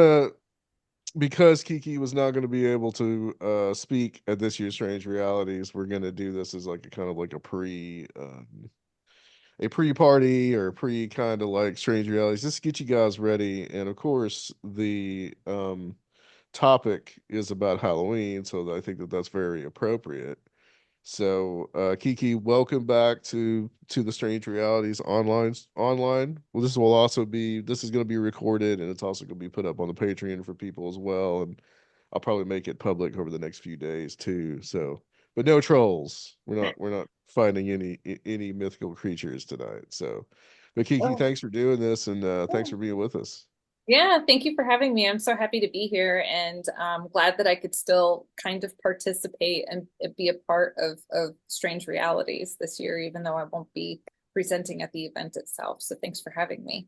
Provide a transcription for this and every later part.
uh, because Kiki was not going to be able to speak at this year's Strange Realities, we're going to do this as like a kind of like a pre-party or pre kind of like Strange Realities, just to get you guys ready. And of course, the topic is about Halloween, so I think that that's very appropriate. So, Kiki, welcome back to the Strange Realities online. Well, this is going to be recorded, and it's also going to be put up on the Patreon for people as well. And I'll probably make it public over the next few days too. So, but no trolls. We're not finding any mythical creatures tonight. So, but Kiki, Oh, thanks for doing this, and thanks yeah. for being with us. Yeah, thank you for having me. I'm so happy to be here and glad that I could still kind of participate and be a part of Strange Realities this year, even though I won't be presenting at the event itself. So thanks for having me.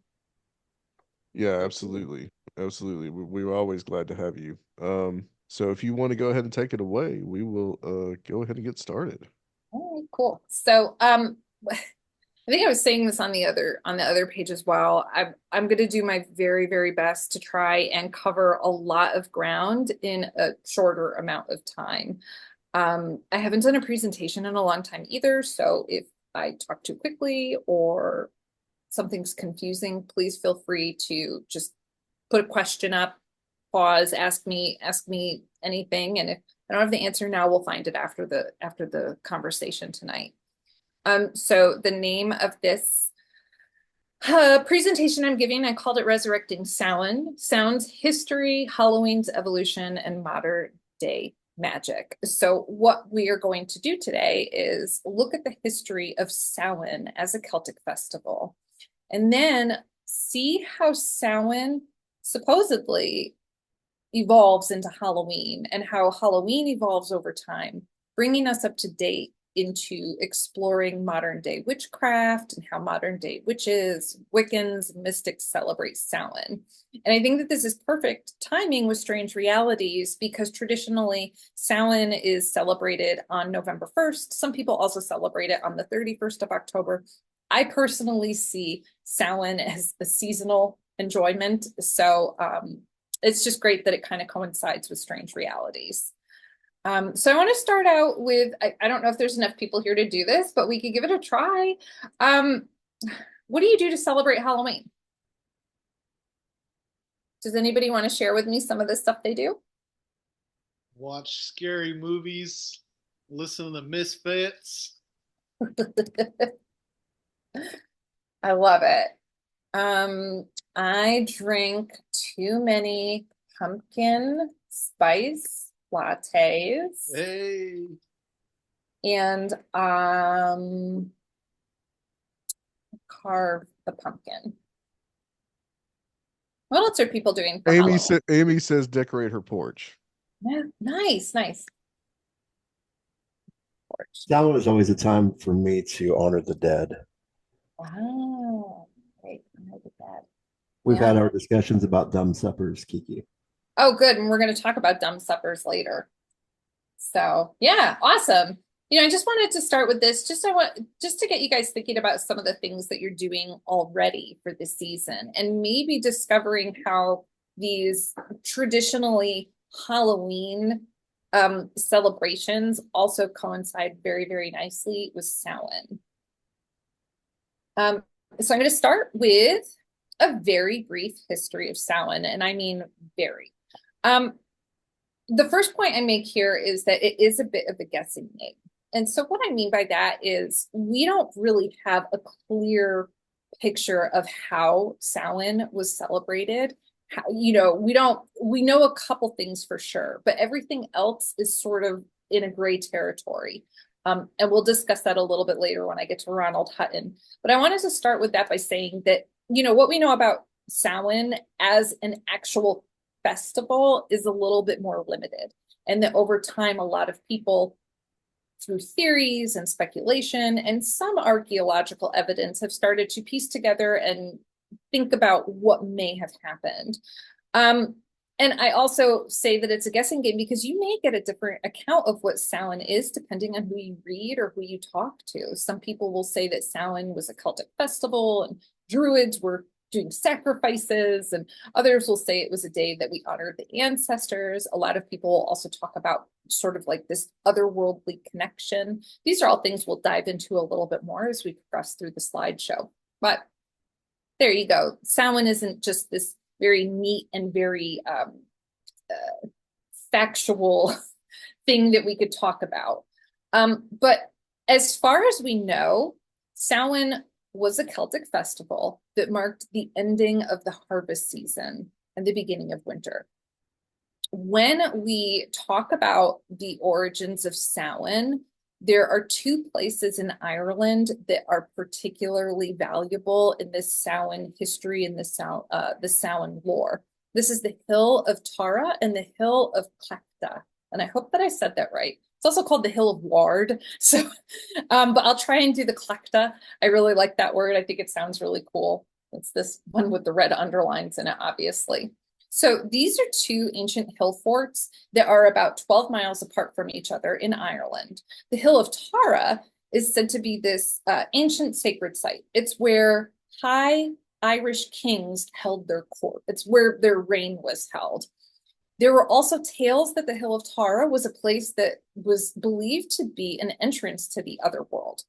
Yeah, absolutely. Absolutely. We're always glad to have you. So if you want to go ahead and take it away, we will go ahead and get started. All right, cool. So I think I was saying this on the other page as well. I'm going to do my very, very best to try and cover a lot of ground in a shorter amount of time. I haven't done a presentation in a long time either, so if I talk too quickly or something's confusing, please feel free to just put a question up, pause, ask me anything, and if I don't have the answer now, we'll find it after the conversation tonight. So the name of this presentation I'm giving, I called it Resurrecting Samhain, Sounds, History, Halloween's Evolution, and Modern Day Magic. So what we are going to do today is look at the history of Samhain as a Celtic festival, and then see how Samhain supposedly evolves into Halloween and how Halloween evolves over time, bringing us up to date into exploring modern day witchcraft and how modern day witches, Wiccans, mystics celebrate Samhain. And I think that this is perfect timing with Strange Realities because traditionally Samhain is celebrated on November 1st. Some people also celebrate it on the 31st of October. I personally see Samhain as a seasonal enjoyment. So it's just great that it kind of coincides with Strange Realities. So I want to start out with, I don't know if there's enough people here to do this, but we could give it a try. Um, what do you do to celebrate Halloween? Does anybody want to share with me some of the stuff they do? Watch scary movies, listen to the Misfits. I love it. I drink too many pumpkin spice lattes Hey, and carve the pumpkin. What else are people doing for Halloween? Amy says decorate her porch. Yeah, nice, nice. Porch. That was always a time for me to honor the dead. Wow. Great. I like that. We've Yeah. had our discussions about dumb suppers, Kiki. Oh, good. And we're going to talk about dumb suppers later. So, yeah, awesome. I just wanted to start with this. Just to get you guys thinking about some of the things that you're doing already for this season and maybe discovering how these traditionally Halloween celebrations also coincide very, very nicely with Samhain. Um, so I'm going to start with a very brief history of Samhain, and I mean very. Um, the first point I make here is that it is a bit of a guessing game. And so what I mean by that is we don't really have a clear picture of how Samhain was celebrated. We know a couple things for sure, but everything else is sort of in a gray territory. And we'll discuss that a little bit later when I get to Ronald Hutton. But I wanted to start with that by saying that, what we know about Samhain as an actual festival is a little bit more limited. And that over time, a lot of people, through theories and speculation and some archaeological evidence, have started to piece together and think about what may have happened. And I also say that it's a guessing game because you may get a different account of what Samhain is depending on who you read or who you talk to. Some people will say that Samhain was a Celtic festival and Druids were doing sacrifices, and others will say it was a day that we honored the ancestors. A lot of people will also talk about sort of like this otherworldly connection. These are all things we'll dive into a little bit more as we progress through the slideshow. But there you go. Samhain isn't just this very neat and very factual thing that we could talk about. But as far as we know, Samhain was a Celtic festival that marked the ending of the harvest season and the beginning of winter. When we talk about the origins of Samhain, there are two places in Ireland that are particularly valuable in this Samhain history and the Samhain lore. This is the Hill of Tara and the Hill of Clecta. And I hope that I said that right. It's also called the Hill of Ward. So, but I'll try and do the Clecta. I really like that word. I think it sounds really cool. It's this one with the red underlines in it, obviously. So these are two ancient hill forts that are about 12 miles apart from each other in Ireland. The Hill of Tara is said to be this ancient sacred site. It's where high Irish kings held their court. It's where their reign was held. There were also tales that the Hill of Tara was a place that was believed to be an entrance to the other world.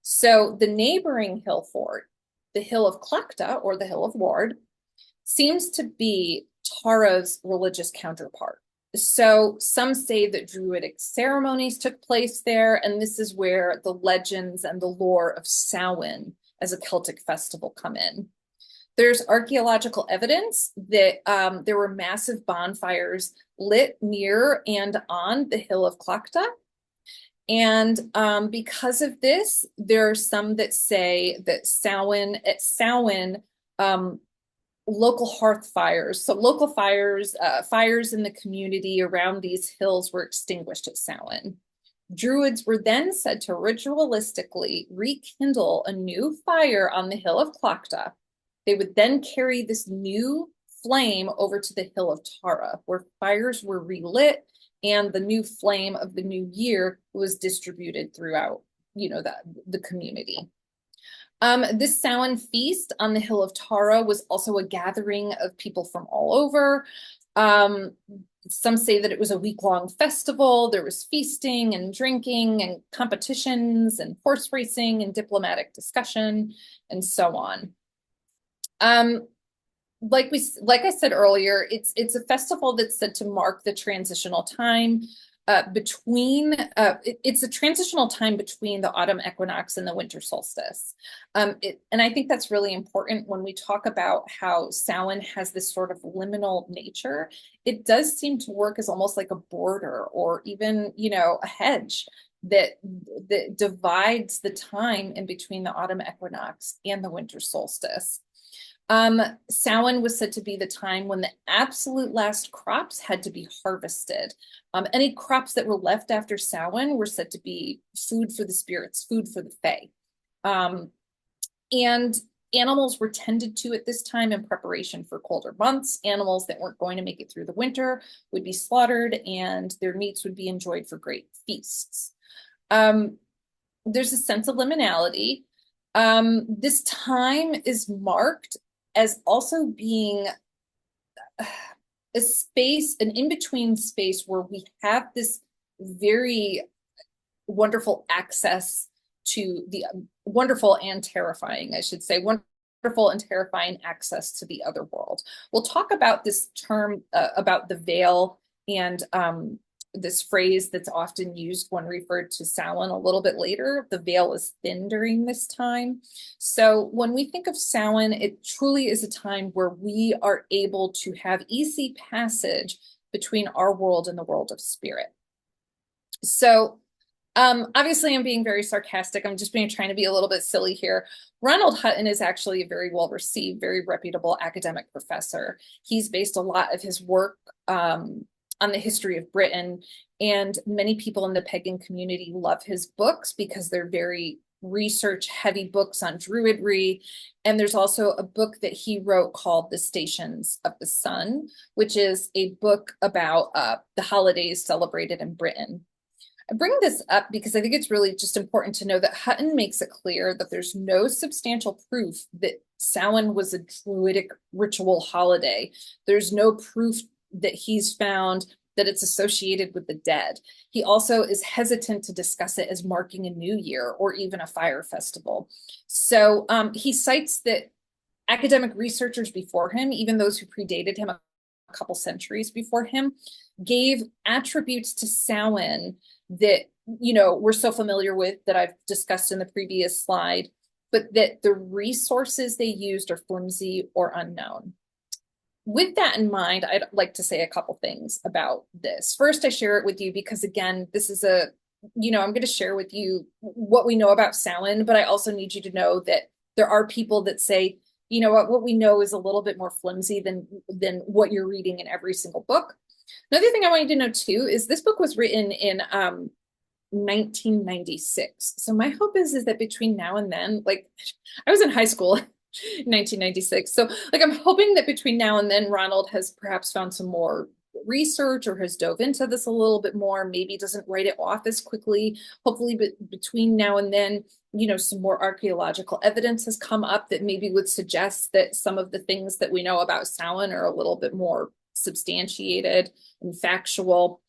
So the neighboring hill fort, the Hill of Clecta, or the Hill of Ward, seems to be Tara's religious counterpart. So some say that Druidic ceremonies took place there, and this is where the legends and the lore of Samhain as a Celtic festival come in. There's archaeological evidence that there were massive bonfires lit near and on the Hill of Clecta. And because of this, there are some that say that at Samhain, local hearth fires, so local fires, fires in the community around these hills were extinguished at Samhain. Druids were then said to ritualistically rekindle a new fire on the Hill of Clecta. They would then carry this new flame over to the Hill of Tara, where fires were relit and the new flame of the new year was distributed throughout, the community. This Samhain feast on the Hill of Tara was also a gathering of people from all over. Some say that it was a week-long festival. There was feasting and drinking and competitions and horse racing and diplomatic discussion and so on. Like I said earlier, it's a festival that's said to mark the transitional time it's a transitional time between the autumn equinox and the winter solstice. And I think that's really important when we talk about how Samhain has this sort of liminal nature. It does seem to work as almost like a border or even, a hedge that divides the time in between the autumn equinox and the winter solstice. Samhain was said to be the time when the absolute last crops had to be harvested. Any crops that were left after Samhain were said to be food for the spirits, food for the fae. And animals were tended to at this time in preparation for colder months. Animals that weren't going to make it through the winter would be slaughtered and their meats would be enjoyed for great feasts. There's a sense of liminality. This time is marked as also being a space, an in-between space where we have this very wonderful access to the wonderful and terrifying, I should say, wonderful and terrifying access to the other world. We'll talk about this term about the veil and this phrase that's often used when referred to Samhain a little bit later. The veil is thin during this time. So when we think of Samhain, it truly is a time where we are able to have easy passage between our world and the world of spirit. So obviously I'm being very sarcastic. I'm just trying to be a little bit silly here. Ronald Hutton is actually a very well-received, very reputable academic professor. He's based a lot of his work on the history of Britain, and many people in the pagan community love his books because they're very research-heavy books on Druidry. And there's also a book that he wrote called The Stations of the Sun, which is a book about the holidays celebrated in Britain. I bring this up because I think it's really just important to know that Hutton makes it clear that there's no substantial proof that Samhain was a druidic ritual holiday. There's no proof that he's found that it's associated with the dead. He also is hesitant to discuss it as marking a new year or even a fire festival. So he cites that academic researchers before him, even those who predated him a couple centuries before him, gave attributes to Samhain that, you know, we're so familiar with that I've discussed in the previous slide, but that the resources they used are flimsy or unknown. With that in mind, I'd like to say a couple things about this. First, I share it with you because, again, this is a, you know, I'm going to share with you what we know about Samhain, but I also need you to know that there are people that say, you know what we know is a little bit more flimsy than what you're reading in every single book. Another thing I want you to know too is this book was written in 1996. So my hope is that between now and then, like I was in high school in 1996. So like I'm hoping that between now and then Ronald has perhaps found some more research or has dove into this a little bit more, maybe doesn't write it off as quickly. Hopefully between now and then, you know, some more archaeological evidence has come up that maybe would suggest that some of the things that we know about Samhain are a little bit more substantiated and factual.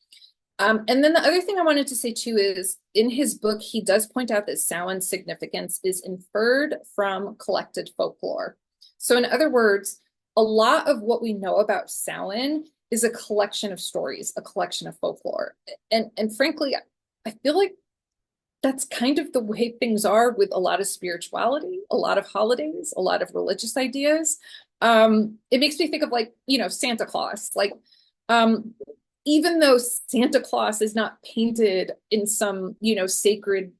And then the other thing I wanted to say too is in his book, he does point out that Samhain's significance is inferred from collected folklore. So in other words, a lot of what we know about Samhain is a collection of stories, a collection of folklore. And frankly, I feel like that's kind of the way things are with a lot of spirituality, a lot of holidays, a lot of religious ideas. It makes me think of like, you know, Santa Claus. Like, even though Santa Claus is not painted in some, you know, sacred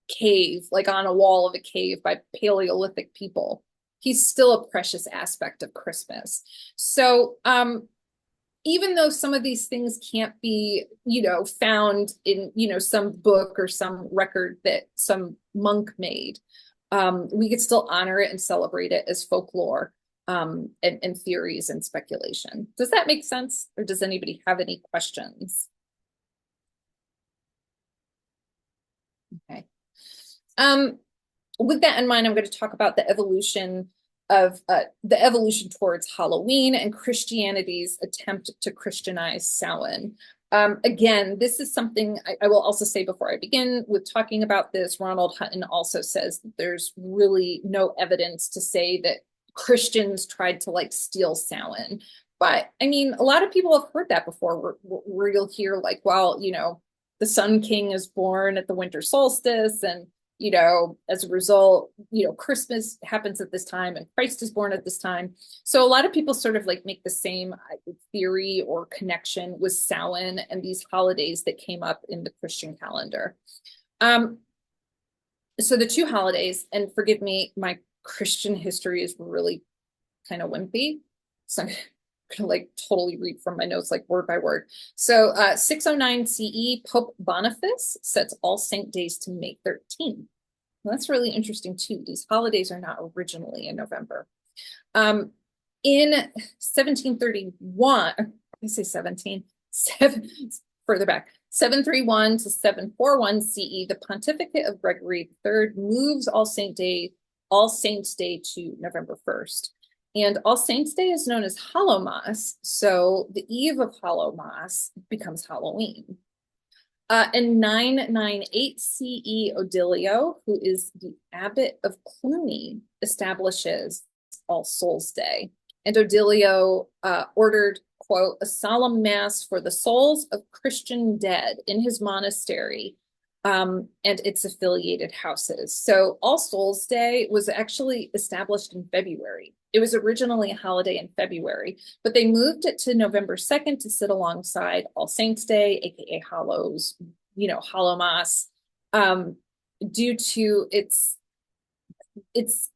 cave, like on a wall of a cave by Paleolithic people, he's still a precious aspect of Christmas. So, even though some of these things can't be, you know, found in, you know, some book or some record that some monk made, we could still honor it and celebrate it as folklore, and theories and speculation. Does that make sense? Or does anybody have any questions? Okay. With that in mind, I'm going to talk about the evolution towards Halloween and Christianity's attempt to Christianize Samhain. Again, this is something I will also say before I begin with talking about this. Ronald Hutton also says that there's really no evidence to say that Christians tried to like steal Samhain. But I mean, a lot of people have heard that before, where you'll hear like, well, you know, the Sun King is born at the winter solstice, and you know, as a result, you know, Christmas happens at this time and Christ is born at this time. So a lot of people sort of like make the same theory or connection with Samhain and these holidays that came up in the Christian calendar. So the two holidays, and forgive me, my Christian history is really kind of wimpy. So I'm gonna like totally read from my notes, like word by word. So 609 CE, Pope Boniface sets All Saint Days to May 13th. Well, that's really interesting too. These holidays are not originally in November. In 1731, I say 17, further back, 731 to 741 CE, the Pontificate of Gregory III moves All Saints Day to November 1st. And All Saints Day is known as Hallowmas, so the eve of Hallowmas becomes Halloween. In 998 CE, Odilio, who is the abbot of Cluny, establishes All Souls Day. And Odilio ordered, quote, a solemn mass for the souls of Christian dead in his monastery and its affiliated houses. So All Souls Day was actually established in February. It was originally a holiday in February, but they moved it to November 2nd to sit alongside All Saints Day, aka Hallows, you know, Hallowmas, due to its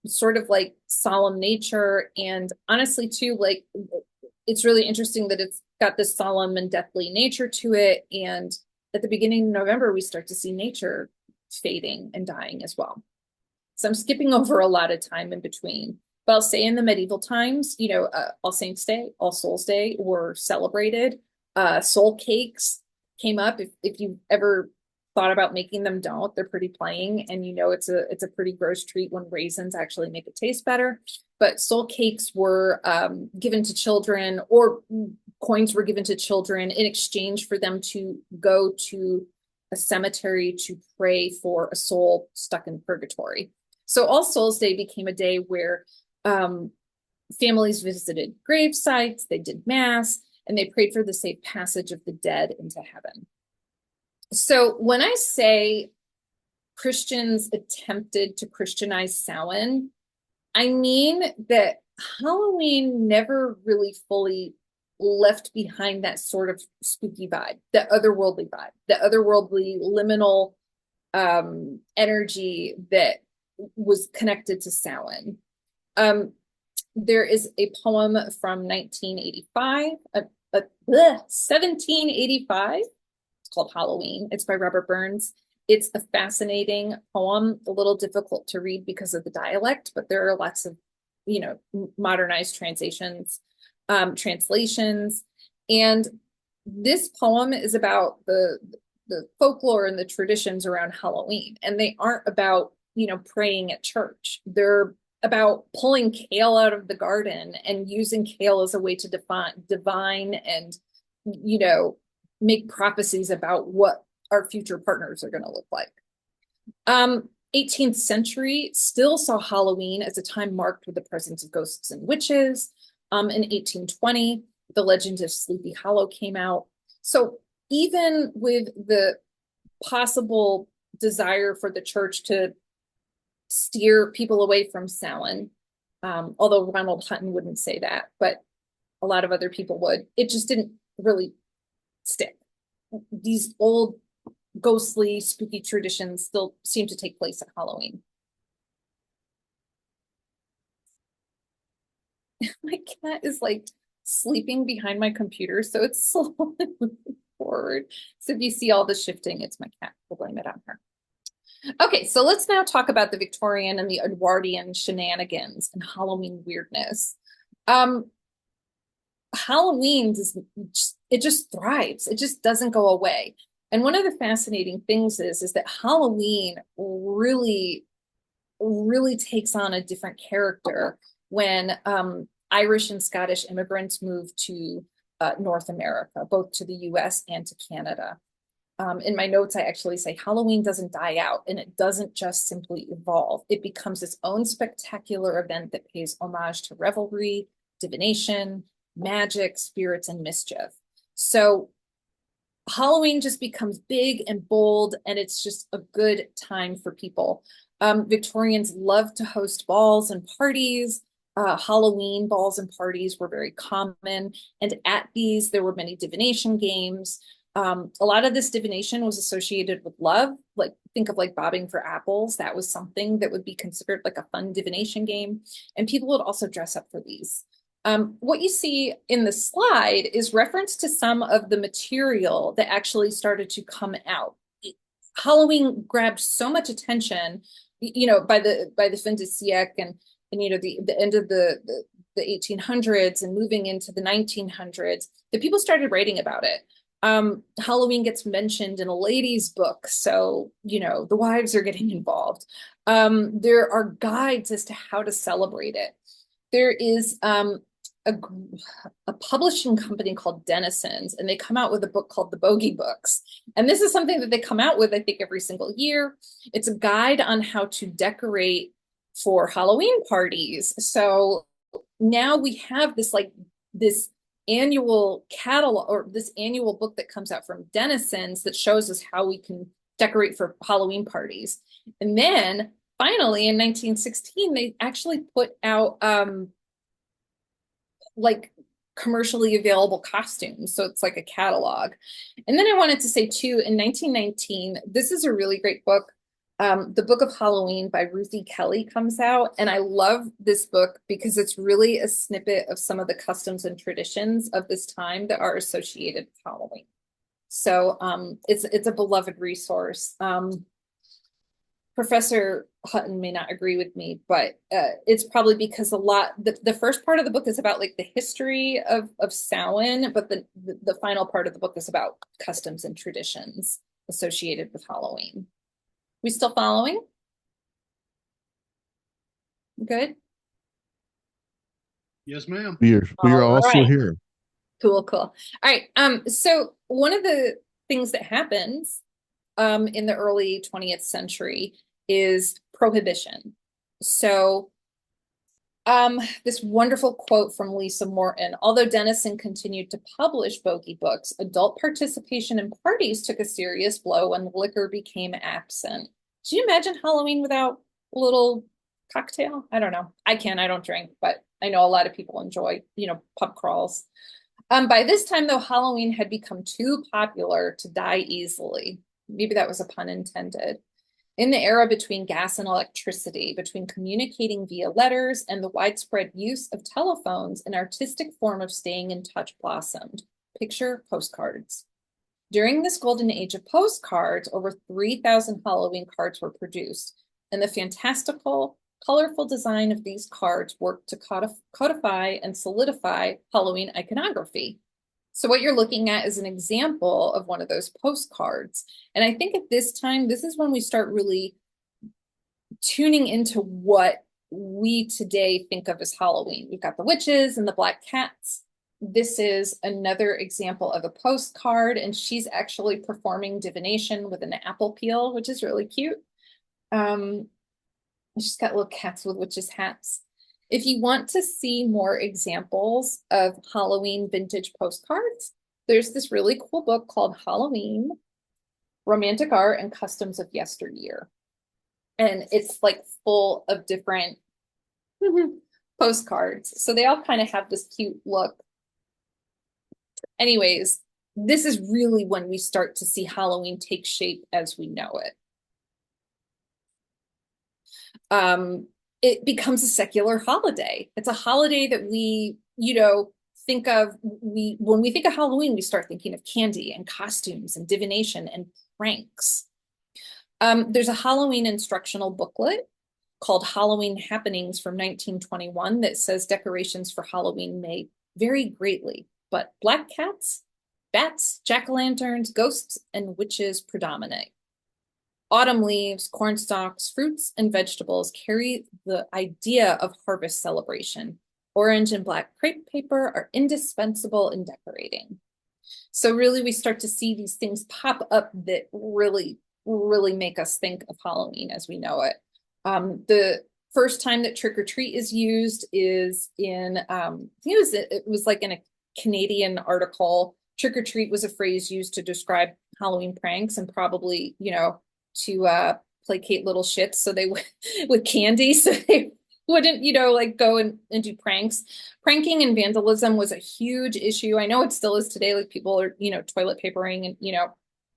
sort of like solemn nature. And honestly, too, like it's really interesting that it's got this solemn and deathly nature to it. And at the beginning of November, we start to see nature fading and dying as well. So I'm skipping over a lot of time in between. But I'll say in the medieval times, you know, All Saints Day, All Souls Day were celebrated. Soul cakes came up. If you've ever thought about making them don't. They're pretty plain, and it's a pretty gross treat when raisins actually make it taste better. But soul cakes were given to children, or coins were given to children in exchange for them to go to a cemetery to pray for a soul stuck in purgatory. So All Souls Day became a day where families visited grave sites, they did mass, and they prayed for the safe passage of the dead into heaven. So when I say Christians attempted to Christianize Samhain, I mean that Halloween never really fully left behind that sort of spooky vibe, the otherworldly vibe, the otherworldly liminal energy that was connected to Samhain. There is a poem from 1785. It's called Halloween. It's by Robert Burns. It's a fascinating poem, a little difficult to read because of the dialect, but there are lots of, modernized translations. And this poem is about the folklore and the traditions around Halloween. And they aren't about, praying at church. They're about pulling kale out of the garden and using kale as a way to divine and, make prophecies about what our future partners are going to look like. 18th century still saw Halloween as a time marked with the presence of ghosts and witches. In 1820, The Legend of Sleepy Hollow came out. So even with the possible desire for the church to steer people away from Samhain, although Ronald Hutton wouldn't say that, but a lot of other people would, it just didn't really stick. These old ghostly, spooky traditions still seem to take place at Halloween. My cat is like sleeping behind my computer, so it's slowly moving forward. So if you see all the shifting, it's my cat. We'll blame it on her. Okay, so let's now talk about the Victorian and the Edwardian shenanigans and Halloween weirdness. Halloween just thrives. It just doesn't go away. And one of the fascinating things is that Halloween really, really takes on a different character when Irish and Scottish immigrants moved to North America, both to the US and to Canada. In my notes, I actually say Halloween doesn't die out, and it doesn't just simply evolve. It becomes its own spectacular event that pays homage to revelry, divination, magic, spirits, and mischief. So Halloween just becomes big and bold, and it's just a good time for people. Victorians loved to host balls and parties. Halloween balls and parties were very common, and at these there were many divination games. A lot of this divination was associated with love, like think of like bobbing for apples. That was something that would be considered like a fun divination game, and people would also dress up for these. What you see in the slide is reference to some of the material that actually started to come out. Halloween grabbed so much attention, by the fin de siècle and the end of the 1800s and moving into the 1900s, that people started writing about it. Halloween gets mentioned in a lady's book, so the wives are getting involved. There are guides as to how to celebrate it. There is a publishing company called Denison's, and they come out with a book called The Bogey Books. And this is something that they come out with, I think, every single year. It's a guide on how to decorate for Halloween parties. So now we have this annual catalog, or this annual book that comes out from Denison's that shows us how we can decorate for Halloween parties. And then finally in 1916, they actually put out like commercially available costumes. So it's like a catalog. And then I wanted to say too, in 1919, this is a really great book. The Book of Halloween by Ruthie Kelly comes out. And I love this book because it's really a snippet of some of the customs and traditions of this time that are associated with Halloween. So it's a beloved resource. Professor Hutton may not agree with me, but it's probably because the first part of the book is about like the history of Samhain, but the final part of the book is about customs and traditions associated with Halloween. We still following? Good. Yes, ma'am. We are All also right. here. Cool, cool. All right. So one of the things that happens in the early 20th century is prohibition. So this wonderful quote from Lisa Morton: although Dennison continued to publish bogey books, adult participation in parties took a serious blow when liquor became absent. Can you imagine Halloween without a little cocktail? I don't know. I can, I don't drink, but I know a lot of people enjoy, pub crawls. By this time, though, Halloween had become too popular to die easily. Maybe that was a pun intended. In the era between gas and electricity, between communicating via letters and the widespread use of telephones, an artistic form of staying in touch blossomed. Picture postcards. During this golden age of postcards, over 3,000 Halloween cards were produced, and the fantastical, colorful design of these cards worked to codify and solidify Halloween iconography. So what you're looking at is an example of one of those postcards. And I think at this time, this is when we start really tuning into what we today think of as Halloween. We've got the witches and the black cats. This is another example of a postcard, and she's actually performing divination with an apple peel, which is really cute. She's got little cats with witches' hats. If you want to see more examples of Halloween vintage postcards, there's this really cool book called Halloween: Romantic Art and Customs of Yesteryear. And it's like full of different postcards. So they all kind of have this cute look. Anyways, this is really when we start to see Halloween take shape as we know it. It becomes a secular holiday. It's a holiday that we, think of, when we think of Halloween, we start thinking of candy and costumes and divination and pranks. There's a Halloween instructional booklet called Halloween Happenings from 1921 that says decorations for Halloween may vary greatly, but black cats, bats, jack-o'-lanterns, ghosts, and witches predominate. Autumn leaves, corn stalks, fruits, and vegetables carry the idea of harvest celebration. Orange and black crepe paper are indispensable in decorating. So really, we start to see these things pop up that really, really make us think of Halloween as we know it. The first time that trick or treat is used is in, I think it was like in a Canadian article. Trick or treat was a phrase used to describe Halloween pranks, and probably, to placate little shits so they would with candy so they wouldn't, like go and do pranks. Pranking and vandalism was a huge issue. I know it still is today. Like people are, toilet papering and,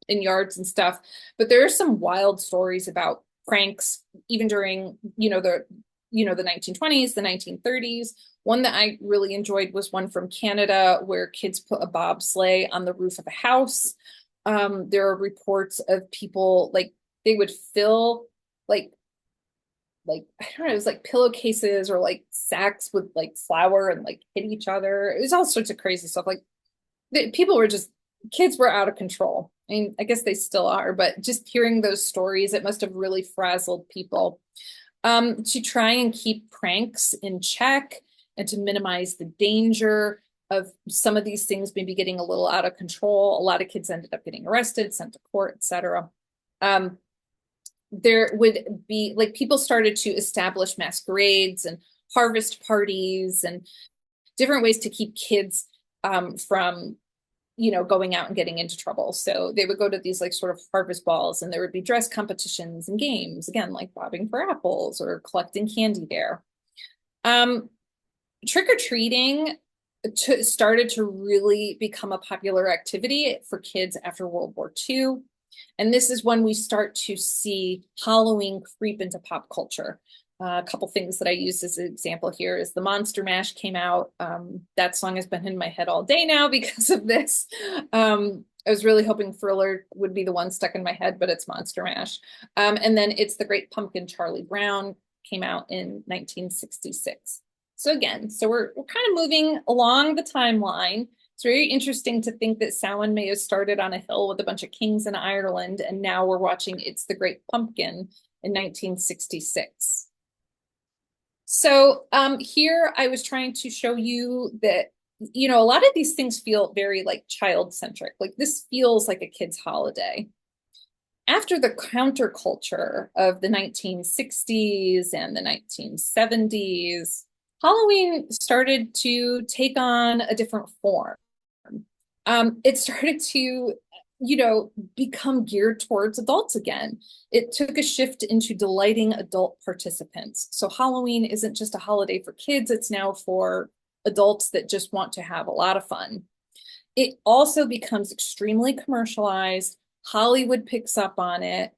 in yards and stuff. But there are some wild stories about pranks even during, the 1920s, the 1930s. One that I really enjoyed was one from Canada where kids put a bobsleigh on the roof of a house. There are reports of people like they would fill like I don't know, it was like pillowcases or like sacks with like flour and like hit each other. It was all sorts of crazy stuff. Like kids were out of control. I mean, I guess they still are, but just hearing those stories, it must have really frazzled people. To try and keep pranks in check and to minimize the danger of some of these things maybe getting a little out of control. A lot of kids ended up getting arrested, sent to court, etc. There would be like people started to establish masquerades and harvest parties and different ways to keep kids from going out and getting into trouble. So they would go to these like sort of harvest balls, and there would be dress competitions and games, again, like bobbing for apples or collecting candy there. Trick-or-treating started to really become a popular activity for kids after World War II. And this is when we start to see Halloween creep into pop culture. A couple things that I use as an example here is the Monster Mash came out. That song has been in my head all day now because of this. I was really hoping Thriller would be the one stuck in my head, but it's Monster Mash. And then It's the Great Pumpkin, Charlie Brown came out in 1966. So again, we're kind of moving along the timeline It's very interesting to think that Samhain may have started on a hill with a bunch of kings in Ireland, and now we're watching It's the Great Pumpkin in 1966. So here I was trying to show you that, a lot of these things feel very like child-centric. Like this feels like a kid's holiday. After the counterculture of the 1960s and the 1970s, Halloween started to take on a different form. It started to, become geared towards adults again. It took a shift into delighting adult participants. So Halloween isn't just a holiday for kids, it's now for adults that just want to have a lot of fun. It also becomes extremely commercialized. Hollywood picks up on it.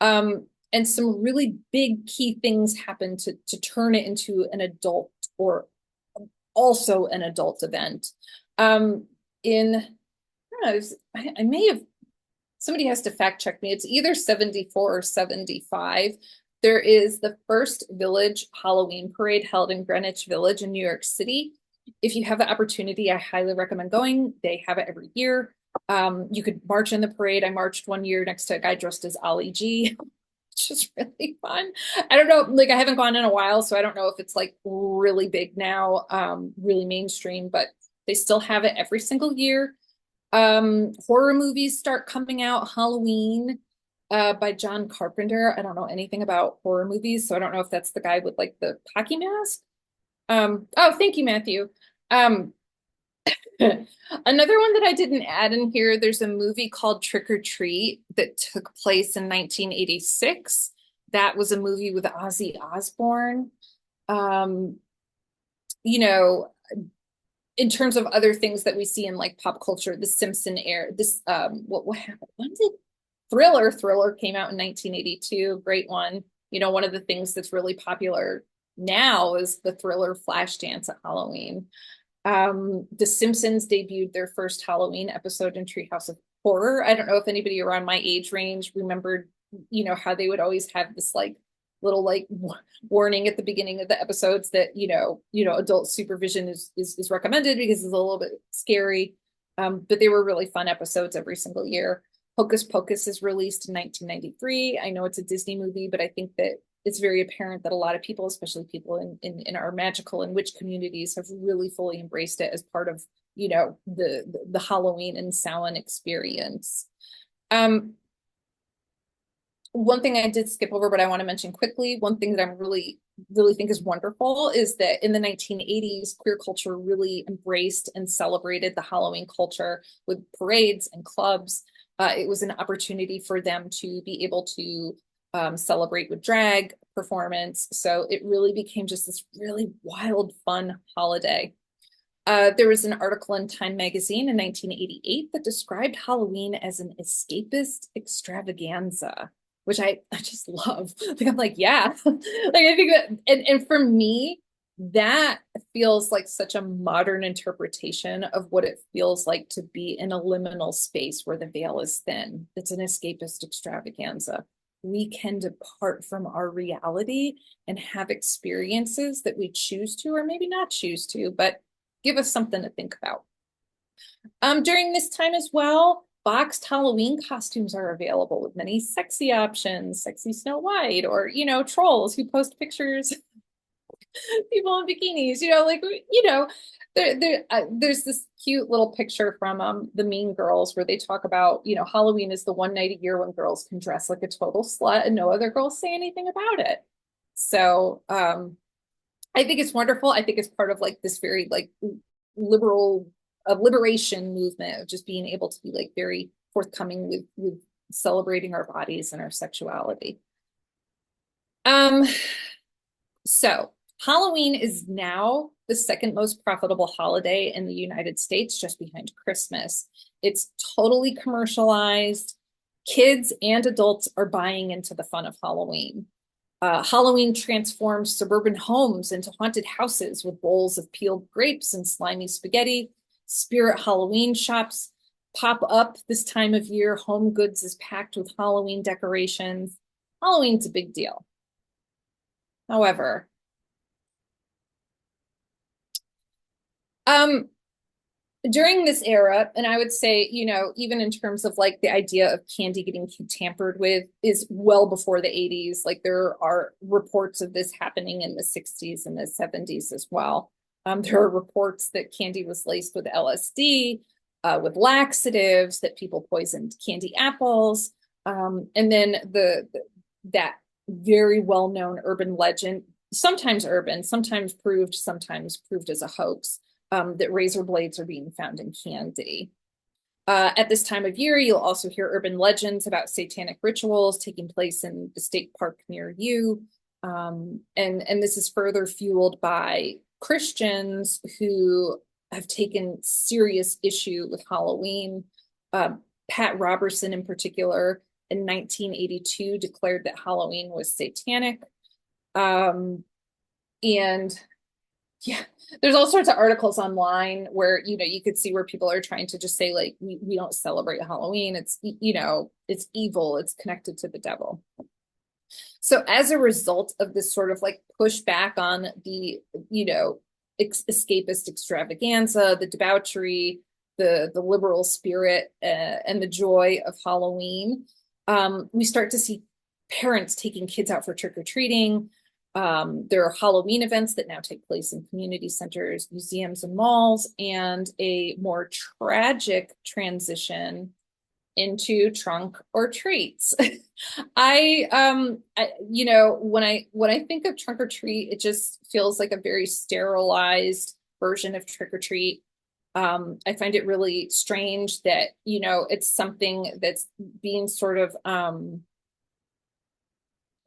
And some really big key things happen to turn it into an adult or also an adult event. I don't know, I may have, somebody has to fact check me. It's either 74 or 75. There is the first village Halloween parade held in Greenwich Village in New York City. If you have the opportunity, I highly recommend going. They have it every year. You could march in the parade. I marched one year next to a guy dressed as Ali G, which is really fun. I don't know, like I haven't gone in a while, so I don't know if it's like really big now, really mainstream, but they still have it every single year. Horror movies start coming out. Halloween by John Carpenter. I don't know anything about horror movies, so I don't know if that's the guy with like the hockey mask. Oh, thank you, Matthew. Um, Another one that I didn't add in here, there's a movie called Trick or Treat that took place in 1986. That was a movie with Ozzy Osbourne. You know, in terms of other things that we see in like pop culture, the Simpson era, this what happened? When did Thriller came out in 1982, great one. One of the things that's really popular now is the Thriller flash dance at Halloween. The Simpsons debuted their first Halloween episode in Treehouse of Horror. I don't know if anybody around my age range remembered, how they would always have this like little like warning at the beginning of the episodes that adult supervision is recommended because it's a little bit scary. But they were really fun episodes every single year. Hocus Pocus is released in 1993. I know it's a Disney movie, but I think that it's very apparent that a lot of people, especially people in our magical and witch communities, have really fully embraced it as part of the Halloween and Samhain experience. One thing I did skip over, but I want to mention quickly, one thing that I'm really think is wonderful is that in the 1980s, queer culture really embraced and celebrated the Halloween culture with parades and clubs. It was an opportunity for them to be able to celebrate with drag performance. So it really became just this really wild, fun holiday. There was an article in Time magazine in 1988 that described Halloween as an escapist extravaganza, which I just love. I'm like, yeah. Like I think that, and for me, that feels like such a modern interpretation of what it feels like to be in a liminal space where the veil is thin. It's an escapist extravaganza. We can depart from our reality and have experiences that we choose to, or maybe not choose to, but give us something to think about. During this time as well, boxed Halloween costumes are available with many sexy options, sexy Snow White, or, trolls who post pictures, people in bikinis, there's this cute little picture from the Mean Girls where they talk about, Halloween is the one night a year when girls can dress like a total slut and no other girls say anything about it. So I think it's wonderful. I think it's part of like this very like liberation movement of just being able to be like very forthcoming with celebrating our bodies and our sexuality. So Halloween is now the second most profitable holiday in the United States, just behind Christmas. It's totally commercialized. Kids and adults are buying into the fun of Halloween. Halloween transforms suburban homes into haunted houses with bowls of peeled grapes and slimy spaghetti. Spirit Halloween shops pop up this time of year. Home goods is packed with Halloween decorations. Halloween's a big deal. However, during this era, and I would say, even in terms of like the idea of candy getting tampered with is well before the 80s. Like there are reports of this happening in the 60s and the 70s as well. There are reports that candy was laced with LSD, with laxatives, that people poisoned candy apples. And then that very well-known urban legend, sometimes urban, sometimes proved as a hoax, that razor blades are being found in candy. At this time of year, you'll also hear urban legends about satanic rituals taking place in the state park near you. And this is further fueled by Christians who have taken serious issue with Halloween. Pat Robertson, in particular, in 1982, declared that Halloween was satanic. And yeah, there's all sorts of articles online where, you could see where people are trying to just say, like, we don't celebrate Halloween. It's, it's evil. It's connected to the devil. So as a result of this sort of like pushback on the, escapist extravaganza, the debauchery, the liberal spirit, and the joy of Halloween, we start to see parents taking kids out for trick-or-treating. There are Halloween events that now take place in community centers, museums, and malls, and a more tragic transition into trunk or treats. When I think of trunk or treat, it just feels like a very sterilized version of trick or treat. I find it really strange that, it's something that's being sort of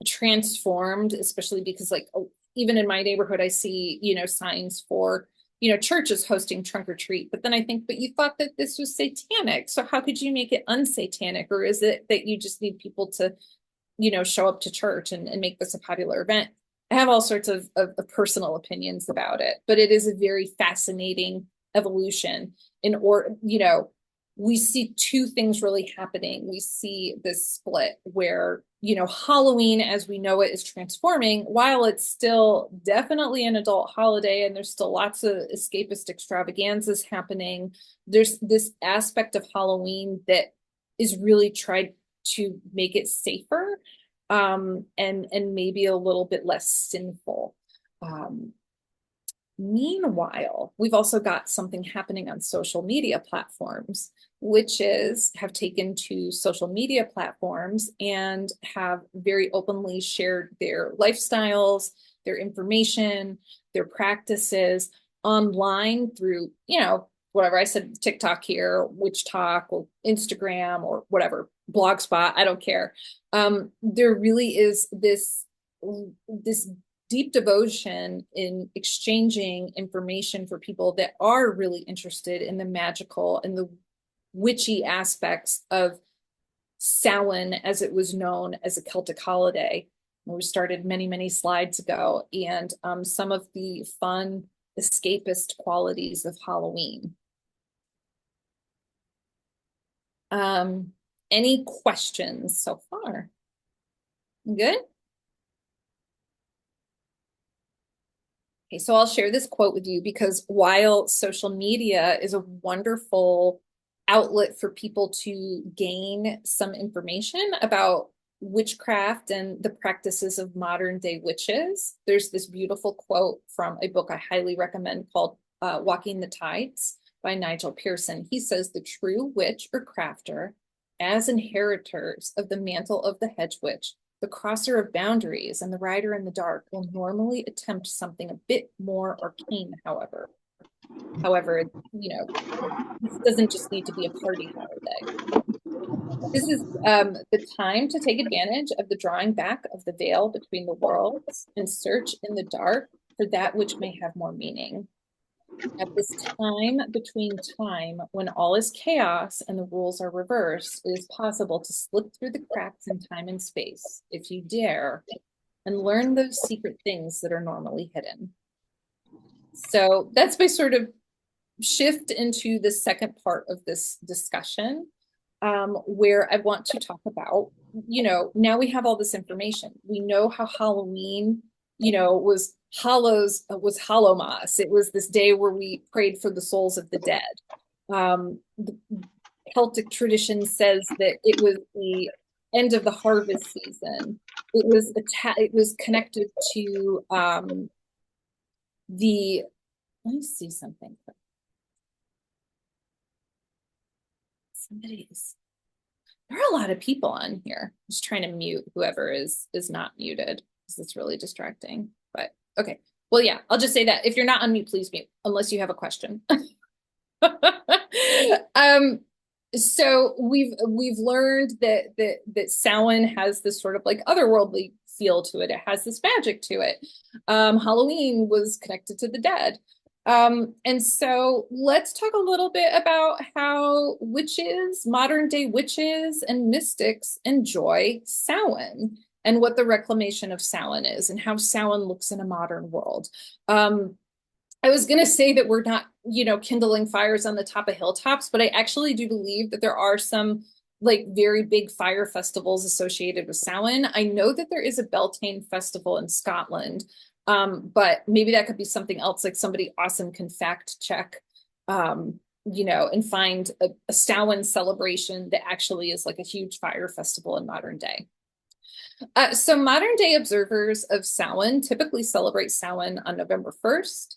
transformed, especially because like even in my neighborhood, I see, signs for, churches hosting trunk or treat. But then I think, but you thought that this was satanic. So how could you make it unsatanic? Or is it that you just need people to, show up to church and make this a popular event? I have all sorts of personal opinions about it, but it is a very fascinating evolution we see two things really happening. We see this split where, Halloween as we know it is transforming, while it's still definitely an adult holiday and there's still lots of escapist extravaganzas happening. There's this aspect of Halloween that is really tried to make it safer, and maybe a little bit less sinful. Meanwhile, we've also got something happening on social media platforms, witches have taken to social media platforms and have very openly shared their lifestyles, their information, their practices online through, whatever I said, TikTok here, Witch Talk, or Instagram, or whatever, Blogspot, I don't care. There really is this deep devotion in exchanging information for people that are really interested in the magical and the witchy aspects of Samhain, as it was known as a Celtic holiday. We started many, many slides ago, and some of the fun escapist qualities of Halloween. Any questions so far? Good? Okay, so I'll share this quote with you because while social media is a wonderful outlet for people to gain some information about witchcraft and the practices of modern day witches, there's this beautiful quote from a book I highly recommend called Walking the Tides by Nigel Pearson. He says, "The true witch or crafter, as inheritors of the mantle of the hedge witch, the crosser of boundaries and the rider in the dark, will normally attempt something a bit more arcane, however. This doesn't just need to be a party holiday. This is the time to take advantage of the drawing back of the veil between the worlds and search in the dark for that which may have more meaning. At this time between time, when all is chaos and the rules are reversed, it is possible to slip through the cracks in time and space, if you dare, and learn those secret things that are normally hidden." So that's my sort of shift into the second part of this discussion, where I want to talk about, now we have all this information. We know how Halloween, was Hallowmas. It was this day where we prayed for the souls of the dead. The Celtic tradition says that it was the end of the harvest season. It was connected to the let me see something. There are a lot of people on here. I'm just trying to mute whoever is not muted because it's really distracting. But okay. Well, yeah, I'll just say that if you're not on mute, please mute unless you have a question. So we've learned that Samhain has this sort of like otherworldly feel to it. It has this magic to it. Halloween was connected to the dead. And so let's talk a little bit about how witches, modern day witches and mystics enjoy Samhain and what the reclamation of Samhain is and how Samhain looks in a modern world. I was going to say that we're not, kindling fires on the top of hilltops, but I actually do believe that there are some like very big fire festivals associated with Samhain. I know that there is a Beltane festival in Scotland, but maybe that could be something else, like somebody awesome can fact check, and find a Samhain celebration that actually is like a huge fire festival in modern day. So modern day observers of Samhain typically celebrate Samhain on November 1st.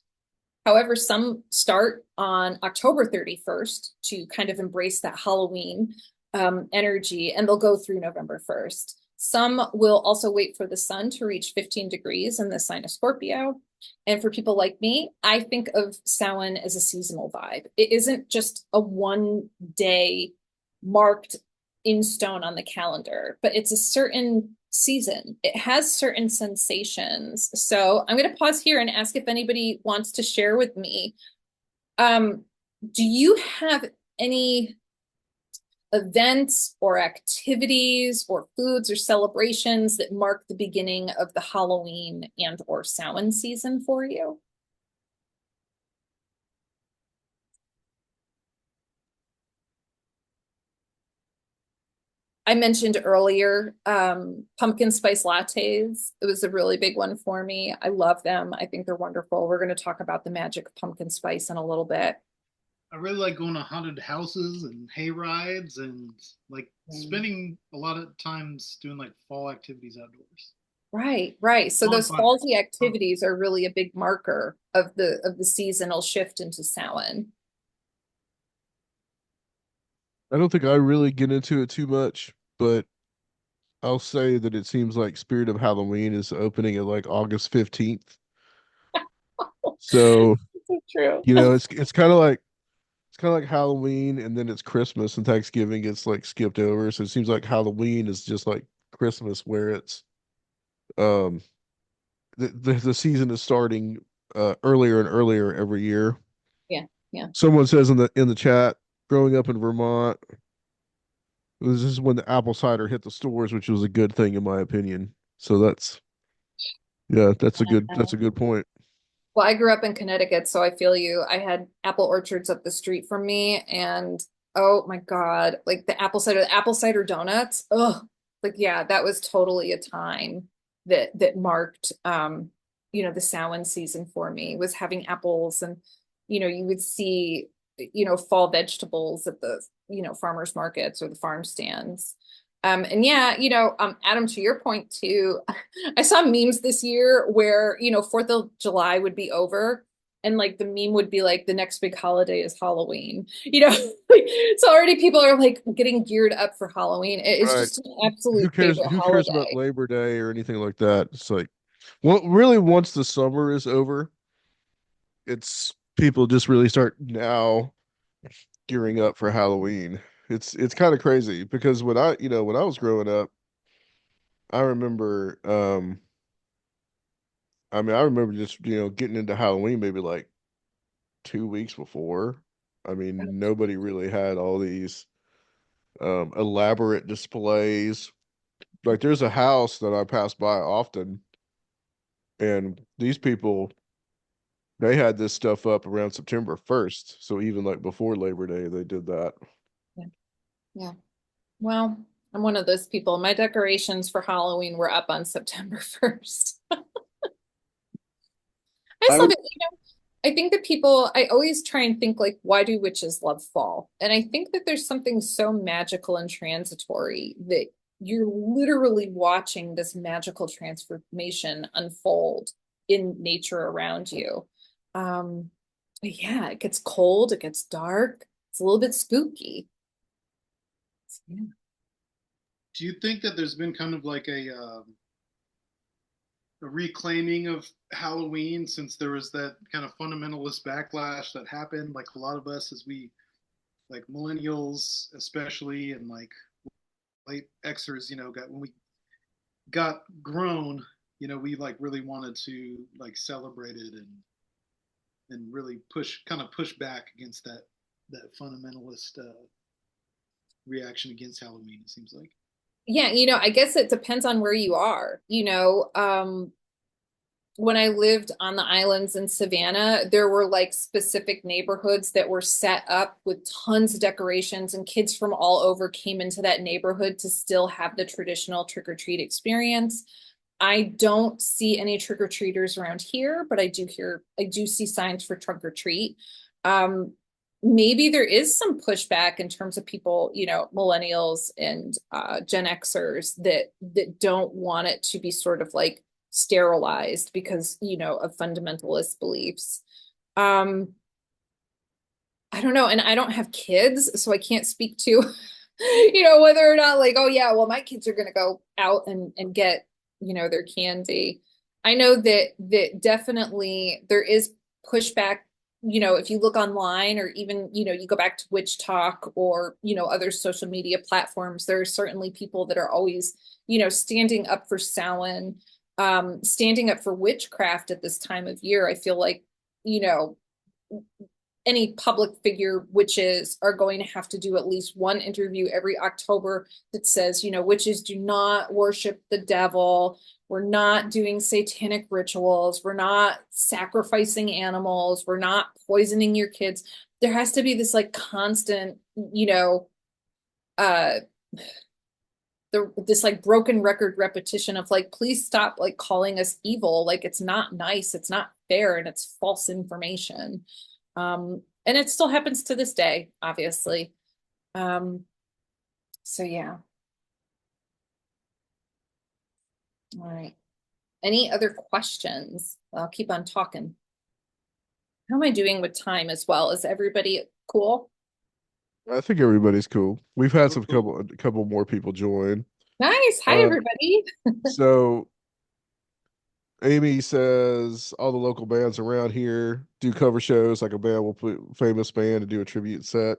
However, some start on October 31st to kind of embrace that Halloween energy, and they'll go through November 1st. Some will also wait for the sun to reach 15 degrees in the sign of Scorpio. And for people like me, I think of Samhain as a seasonal vibe. It isn't just a one day marked in stone on the calendar, but it's a certain season. It has certain sensations. So I'm going to pause here and ask if anybody wants to share with me. Do you have any events or activities or foods or celebrations that mark the beginning of the Halloween and or Samhain season for you? I mentioned earlier, pumpkin spice lattes. It was a really big one for me. I love them. I think they're wonderful. We're going to talk about the magic of pumpkin spice in a little bit. I really like going to haunted houses and hay rides and like spending a lot of times doing like fall activities outdoors. Right, right. So those Bonfire. fallsy activities are really a big marker of the seasonal shift into Samhain. I don't think I really get into it too much, but I'll say that it seems like Spirit of Halloween is opening at like August 15th. So, So true. it's kind of like Halloween and then it's Christmas and Thanksgiving gets like skipped over. So it seems like Halloween is just like Christmas where it's um the season is starting earlier and earlier every year. Yeah, yeah. Someone says in the chat, growing up in Vermont, this is when the apple cider hit the stores, which was a good thing in my opinion. So that's a good point. Well, I grew up in Connecticut, so I feel you. I had apple orchards up the street from me, and oh my God, like the apple cider donuts. Oh, like yeah, that was totally a time that marked the Samhain season for me, was having apples and you would see fall vegetables at the farmers markets or the farm stands. And yeah, Adam, to your point too, I saw memes this year where, 4th of July would be over and like the meme would be like the next big holiday is Halloween. So already people are like getting geared up for Halloween. It's Right. just an Who absolute cares favorite who cares about holiday. Labor Day or anything like that? It's like, well, really once the summer is over, it's people just really start now gearing up for Halloween. It's kind of crazy because when I was growing up, I remember I remember just getting into Halloween maybe like 2 weeks before. I mean, nobody really had all these elaborate displays. Like there's a house that I pass by often, and these people they had this stuff up around September 1st. So even like before Labor Day, they did that. Yeah. Yeah. Well, I'm one of those people. My decorations for Halloween were up on September 1st. I I still would do, I think that I always try and think like, why do witches love fall? And I think that there's something so magical and transitory that you're literally watching this magical transformation unfold in nature around you. But yeah, it gets cold, it gets dark, it's a little bit spooky. Yeah. Do you think that there's been kind of like a reclaiming of Halloween since there was that kind of fundamentalist backlash that happened? Like a lot of us, as we like millennials, especially, and like late Xers, got when we got grown, we like really wanted to like celebrate it and really push back against that fundamentalist reaction against Halloween. It seems like. Yeah, I guess it depends on where you are. When I lived on the islands in Savannah, there were like specific neighborhoods that were set up with tons of decorations, and kids from all over came into that neighborhood to still have the traditional trick-or-treat experience. I don't see any trick-or-treaters around here, but I do see signs for trunk or treat. Maybe there is some pushback in terms of people, millennials and Gen Xers that don't want it to be sort of like sterilized because, of fundamentalist beliefs. I don't know, and I don't have kids, so I can't speak to, whether or not like, oh yeah, well, my kids are gonna go out and get, their candy. I know that definitely there is pushback, if you look online or even, you go back to Witch Talk or, other social media platforms, there are certainly people that are always, standing up for Samhain, standing up for witchcraft at this time of year. I feel like, any public figure witches are going to have to do at least one interview every October that says, witches do not worship the devil. We're not doing satanic rituals. We're not sacrificing animals. We're not poisoning your kids. There has to be this like constant, uh, this like broken record repetition of like, please stop like calling us evil. Like it's not nice. It's not fair. And it's false information. And it still happens to this day, obviously. So yeah. All right. Any other questions? I'll keep on talking. How am I doing with time as well? Is everybody cool? I think everybody's cool. We've had We're some cool. couple more people join. Nice. Hi, Uh, everybody. so Amy says all the local bands around here do cover shows. Like a band will put famous band to do a tribute set.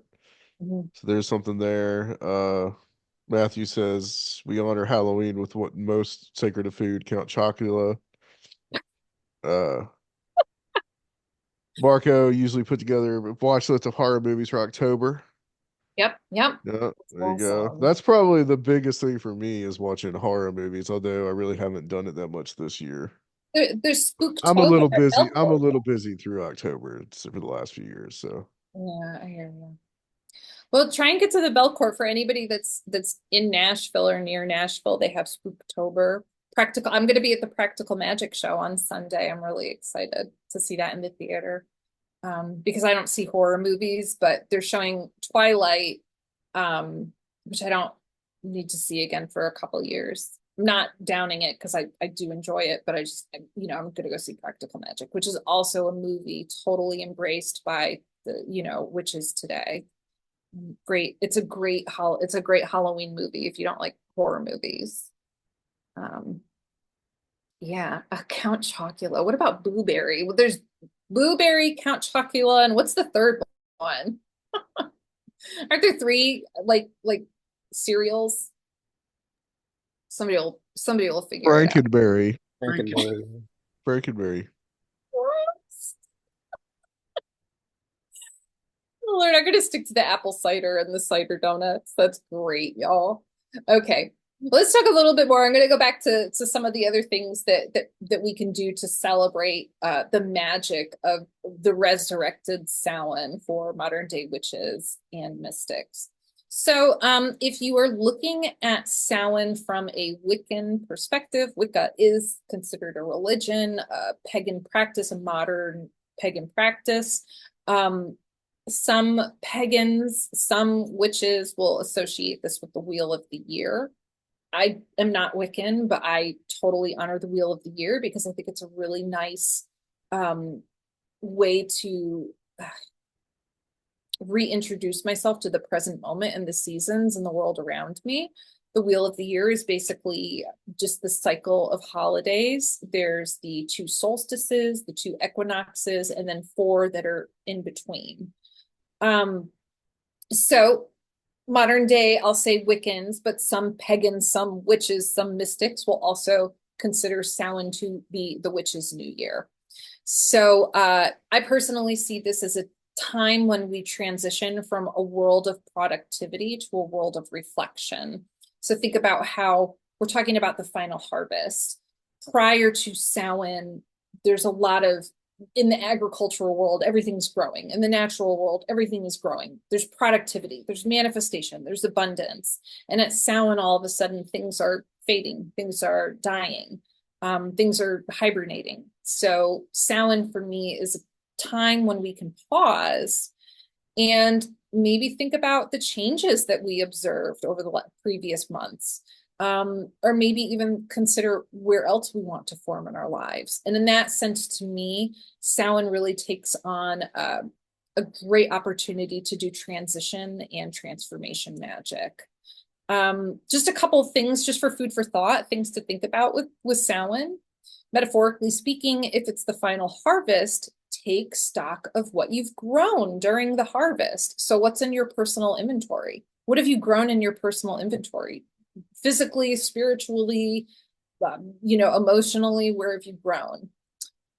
Mhm. So there's something there. Matthew says we honor Halloween with what most sacred of food, Count Chocula. Uh, Marco usually put together a watch list of horror movies for October. Yep. Yep. Yeah, That's there you go. awesome. That's probably the biggest thing for me is watching horror movies, although I really haven't done it that much this year. There's I'm a Spooktober little at busy. I'm a Belcourt. little busy through October for the last few years. So Yeah, I hear you. Well, try and get to the Belcourt for anybody that's in Nashville or near Nashville. They have Spooktober. Practical. I'm going to be at the Practical Magic Show on Sunday. I'm really excited to see that in the theater. Because I don't see horror movies, but they're showing Twilight, which I don't need to see again for a couple years. I'm not downing it because I do enjoy it, but I'm going to go see Practical Magic, which is also a movie totally embraced by the, witches today. Great. It's a great Halloween movie if you don't like horror movies. Um, yeah, Count Chocula. What about Blueberry? Well, there's Blueberry, Count Chocula, and what's the third one? Aren't there three like cereals? Somebody will figure it out. Frankenberry, Frankenberry. Frankenberry. Oh, Lord, I'm gonna stick to the apple cider and the cider donuts. That's great, y'all. Okay. Let's talk a little bit more. I'm going to go back to some of the other things that we can do to celebrate the magic of the resurrected Samhain for modern day witches and mystics. So if you are looking at Samhain from a Wiccan perspective, Wicca is considered a religion, a pagan practice, a modern pagan practice. Some pagans, some witches will associate this with the Wheel of the Year. I am not Wiccan, but I totally honor the Wheel of the Year because I think it's a really nice way to reintroduce myself to the present moment and the seasons and the world around me. The Wheel of the Year is basically just the cycle of holidays. There's the 2 solstices, the 2 equinoxes, and then 4 that are in between. So modern day, I'll say Wiccans, but some pagans, some witches, some mystics will also consider Samhain to be the witch's new year. So I personally see this as a time when we transition from a world of productivity to a world of reflection. So think about how we're talking about the final harvest. Prior to Samhain, there's a lot of, in the agricultural world, everything's growing. In the natural world, everything is growing. There's productivity, there's manifestation, there's abundance. And at Samhain, all of a sudden, things are fading, things are dying, things are hibernating. So Samhain for me is a time when we can pause and maybe think about the changes that we observed over the previous months. Or maybe even consider where else we want to form in our lives. And in that sense, to me, Samhain really takes on a great opportunity to do transition and transformation magic. Just a couple of things just for food for thought, things to think about with Samhain. Metaphorically speaking, if it's the final harvest, take stock of what you've grown during the harvest. So what's in your personal inventory? What have you grown in your personal inventory? Physically, spiritually, emotionally, where have you grown?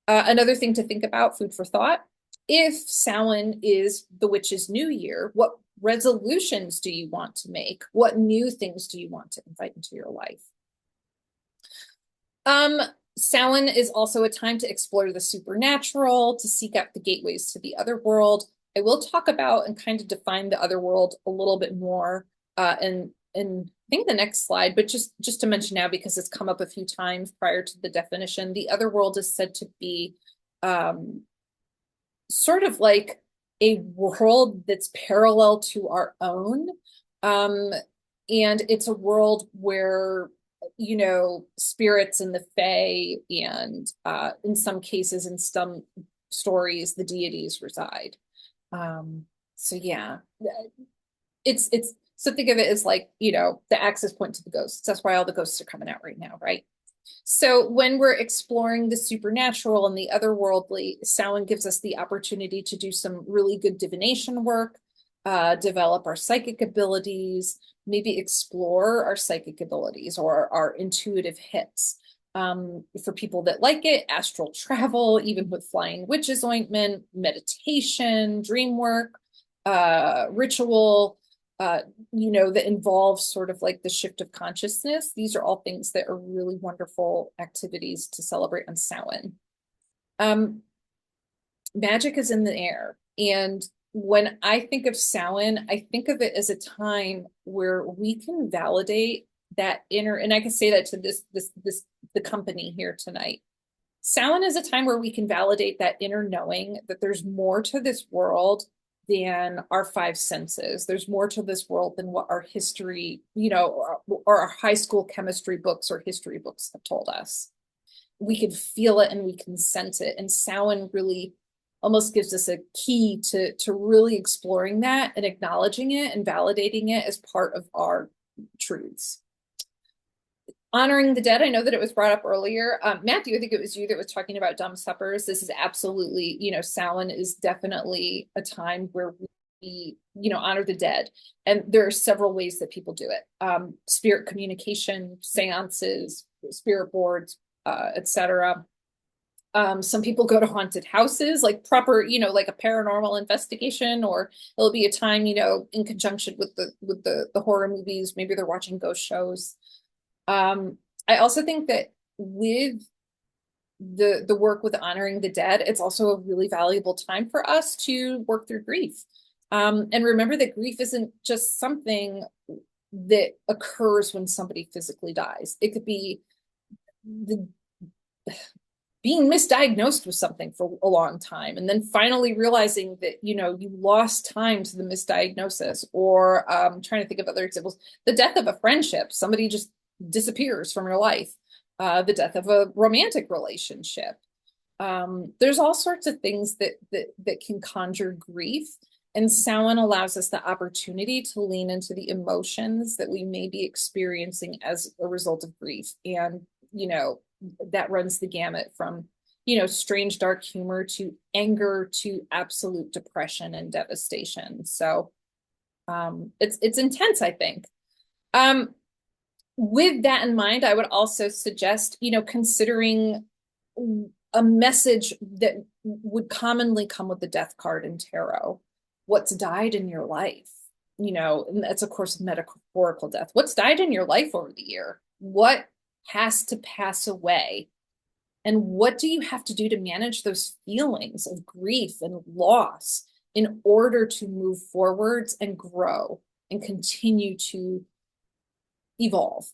Another thing to think about, food for thought, if Samhain is the witch's new year, what resolutions do you want to make? What new things do you want to invite into your life? Samhain is also a time to explore the supernatural, to seek out the gateways to the other world. I will talk about and kind of define the other world a little bit more in I think the next slide, but just to mention now, because it's come up a few times prior to the definition, the other world is said to be sort of like a world that's parallel to our own. And it's a world where, spirits and the fae and in some cases, in some stories, the deities reside. So yeah, it's so think of it as like, the access point to the ghosts. That's why all the ghosts are coming out right now, right? So when we're exploring the supernatural and the otherworldly, Samhain gives us the opportunity to do some really good divination work, develop our psychic abilities, maybe explore our psychic abilities or our intuitive hits. For people that like it, astral travel, even with flying witches ointment, meditation, dream work, ritual, that involves sort of like the shift of consciousness. These are all things that are really wonderful activities to celebrate on Samhain. Magic is in the air. And when I think of Samhain, I think of it as a time where we can validate that inner, and I can say that to the company here tonight. Samhain is a time where we can validate that inner knowing that there's more to this world than our 5 senses. There's more to this world than what our history, or our high school chemistry books or history books have told us. We can feel it and we can sense it. And Samhain really almost gives us a key to really exploring that and acknowledging it and validating it as part of our truths. Honoring the dead, I know that it was brought up earlier. Matthew, I think it was you that was talking about dumb suppers. This is absolutely, Samhain is definitely a time where we, honor the dead. And there are several ways that people do it. Spirit communication, seances, spirit boards, etc. Some people go to haunted houses, like proper, like a paranormal investigation, or it'll be a time, in conjunction with the horror movies. Maybe they're watching ghost shows. I also think that with the work with honoring the dead, it's also a really valuable time for us to work through grief. And remember that grief isn't just something that occurs when somebody physically dies. It could be being misdiagnosed with something for a long time, and then finally realizing that, you know, you lost time to the misdiagnosis, or trying to think of other examples, the death of a friendship, somebody just disappears from your life, the death of a romantic relationship. There's all sorts of things that can conjure grief. And Samhain allows us the opportunity to lean into the emotions that we may be experiencing as a result of grief. And, you know, that runs the gamut from, you know, strange dark humor to anger to absolute depression and devastation. So it's intense, I think. With that in mind, I would also suggest, you know, considering a message that would commonly come with the death card in tarot. What's died in your life? You know, and that's of course metaphorical death. What's died in your life over the year? What has to pass away? And what do you have to do to manage those feelings of grief and loss in order to move forwards and grow and continue to evolve?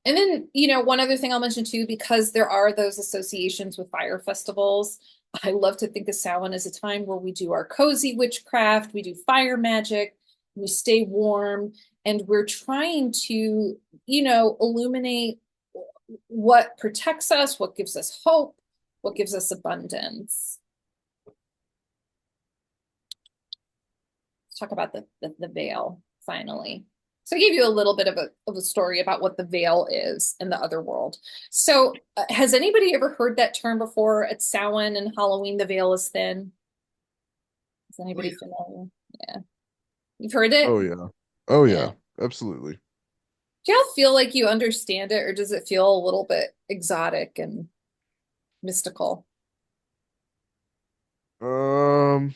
And then, you know, one other thing I'll mention too, because there are those associations with fire festivals, I love to think of Samhain as a time where we do our cozy witchcraft, we do fire magic, we stay warm, and we're trying to, you know, illuminate what protects us, what gives us hope, what gives us abundance. Let's talk about the veil finally. So I gave you a little bit of a story about what the veil is in the other world. So has anybody ever heard that term before? At Samhain and Halloween, the veil is thin. Is anybody familiar? Yeah. You've heard it? Oh yeah. Oh Yeah. yeah. Absolutely. Do y'all feel like you understand it, or does it feel a little bit exotic and mystical? Um,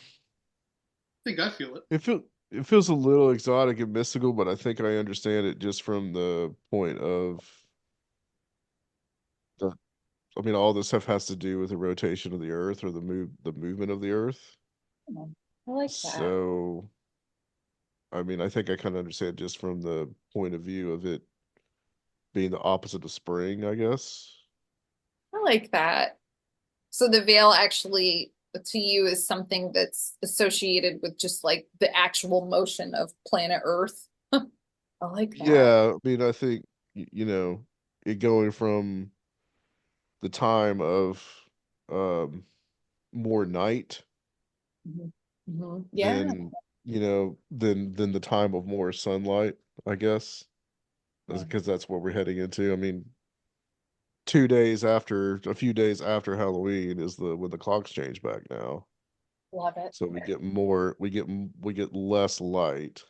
I think I feel it. it feels a little exotic and mystical, but I think I understand it just from the point of the I mean, all this stuff has to do with the rotation of the earth or the movement of the earth. Oh, I like that. So, I mean, I think I kind of understand just from the point of view of it being the opposite of spring, I guess. I like that. So the veil actually to you is something that's associated with just like the actual motion of planet Earth. I like that. Yeah, I mean, I think you know, it going from the time of um more night Mhm. Yeah. than than the time of more sunlight, I guess. That's Yeah. because that's what we're heading into. I mean, 2 days after, a few days after Halloween is the when the clocks change back now. Love it. So we get more, we get less light.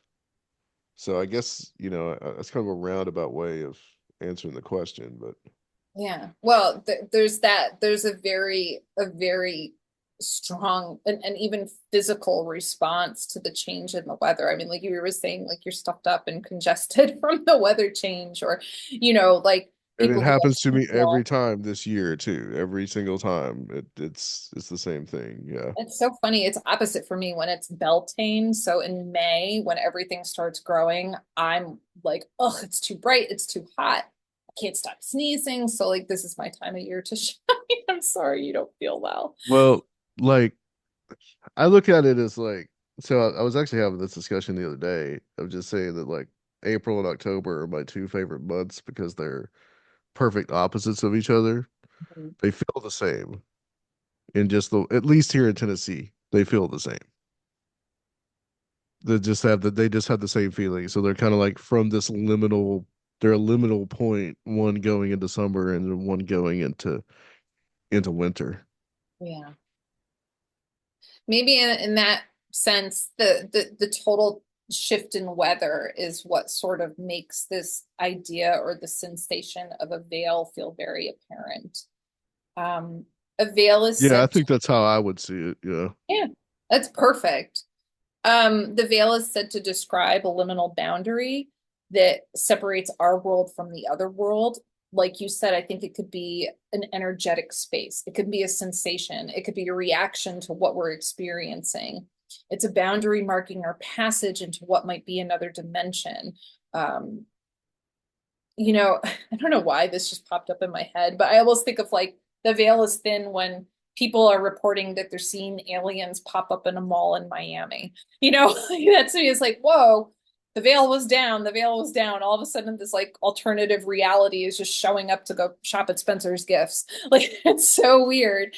So I guess, that's kind of a roundabout way of answering the question, but Yeah. Well, there's that. There's a very strong and even physical response to the change in the weather. I mean, like you were saying, like you're stuffed up and congested from the weather change, or, like and it people who happens to actually me every feel. time this year too. Every single time. It's the same thing. Yeah. It's so funny. It's opposite for me when it's Beltane. So in May, when everything starts growing, I'm like, oh, it's too bright. It's too hot. I can't stop sneezing. So like, this is my time of year to shine. I'm sorry you don't feel well. Well, like I look at it as like, so I was actually having this discussion the other day of just saying that like April and October are my two favorite months because they're perfect opposites of each other. Mhm. They feel the same in just at least here in Tennessee, they feel the same. They just have the same feeling. So they're kind of like from this they're a liminal point, one going into summer and one going into winter. Yeah. Maybe in that sense, the total shift in weather is what sort of makes this idea or the sensation of a veil feel very apparent. A veil is Yeah, I said to, think that's how I would see it. Yeah. yeah, that's perfect. The veil is said to describe a liminal boundary that separates our world from the other world. Like you said, I think it could be an energetic space. It could be a sensation. It could be a reaction to what we're experiencing. It's a boundary marking our passage into what might be another dimension. Um, I don't know why this just popped up in my head, but I almost think of like the veil is thin when people are reporting that they're seeing aliens pop up in a mall in Miami. That's me. It's like, whoa, the veil was down. The veil was down. All of a sudden, this like alternative reality is just showing up to go shop at Spencer's Gifts. Like, it's so weird.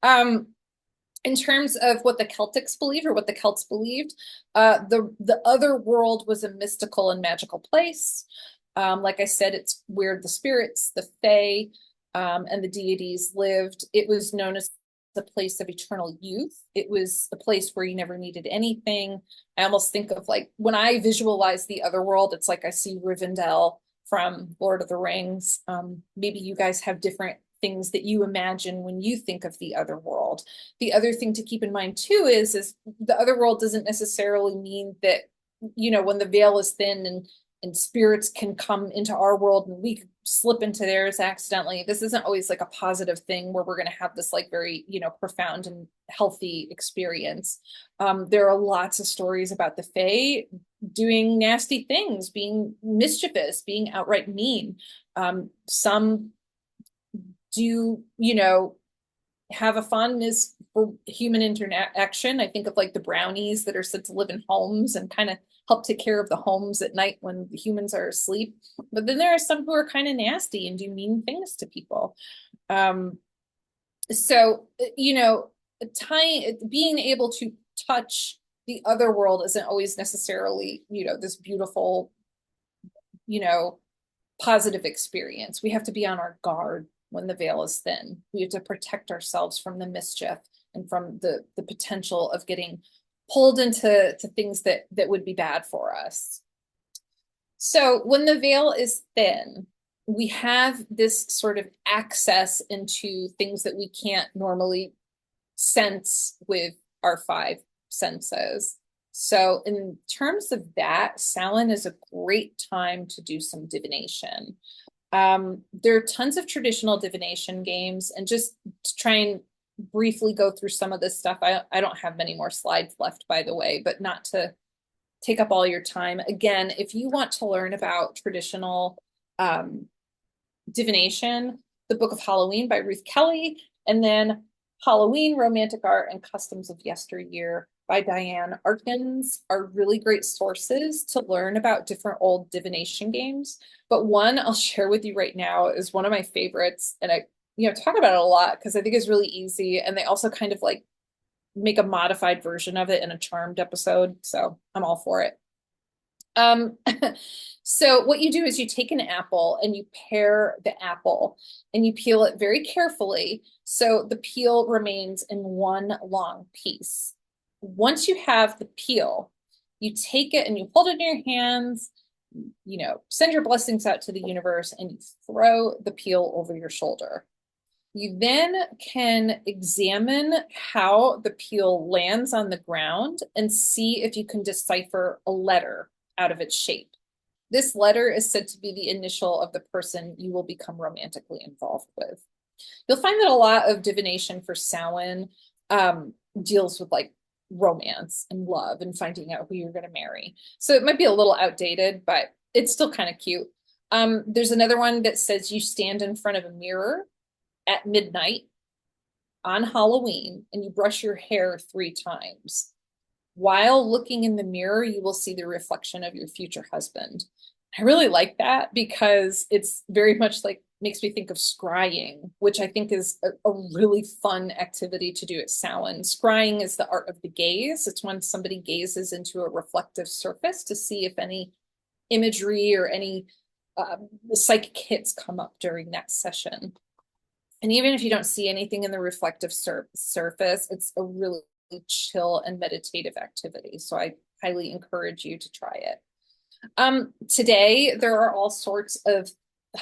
In terms of what the Celtics believed or what the Celts believed, the other world was a mystical and magical place. Like I said, it's where the spirits, the fae, and the deities lived. It was known as the place of eternal youth. It was a place where you never needed anything. I almost think of like when I visualize the other world, it's like I see Rivendell from Lord of the Rings. Maybe you guys have different things that you imagine when you think of the other world. The other thing to keep in mind too is the other world doesn't necessarily mean that, when the veil is thin and spirits can come into our world and we slip into theirs accidentally. This isn't always like a positive thing where we're going to have this like very, profound and healthy experience. There are lots of stories about the Fae doing nasty things, being mischievous, being outright mean. Some do, have a fondness for human interaction. I think of like the brownies that are said to live in homes and kind of help take care of the homes at night when the humans are asleep. But then there are some who are kind of nasty and do mean things to people. So, being able to touch the other world isn't always necessarily, this beautiful, positive experience. We have to be on our guard when the veil is thin. We have to protect ourselves from the mischief and from the potential of getting pulled into things that would be bad for us. So when the veil is thin, we have this sort of access into things that we can't normally sense with our five senses. So in terms of that, Samhain is a great time to do some divination. There are tons of traditional divination games, and just to try and briefly go through some of this stuff. I don't have many more slides left, by the way, but not to take up all your time. Again, if you want to learn about traditional divination, the Book of Halloween by Ruth Kelly, and then Halloween, Romantic Art, and Customs of Yesteryear by Diane Arkins are really great sources to learn about different old divination games. But one I'll share with you right now is one of my favorites, and I talk about it a lot because I think it's really easy, and they also kind of like make a modified version of it in a Charmed episode, so I'm all for it. So what you do is you take an apple and you pare the apple and you peel it very carefully so the peel remains in one long piece. Once you have the peel, you take it and you hold it in your hands, send your blessings out to the universe, and you throw the peel over your shoulder. You then can examine how the peel lands on the ground and see if you can decipher a letter out of its shape. This letter is said to be the initial of the person you will become romantically involved with. You'll find that a lot of divination for Samhain deals with like romance and love and finding out who you're going to marry. So it might be a little outdated, but it's still kind of cute. There's another one that says you stand in front of a mirror at midnight on Halloween and you brush your hair 3 times. While looking in the mirror, you will see the reflection of your future husband. I really like that because it's very much like makes me think of scrying, which I think is a really fun activity to do at Samhain. Scrying is the art of the gaze. It's when somebody gazes into a reflective surface to see if any imagery or any psychic hits come up during that session. And even if you don't see anything in the reflective surface, it's a really chill and meditative activity. So I highly encourage you to try it. Today, there are all sorts of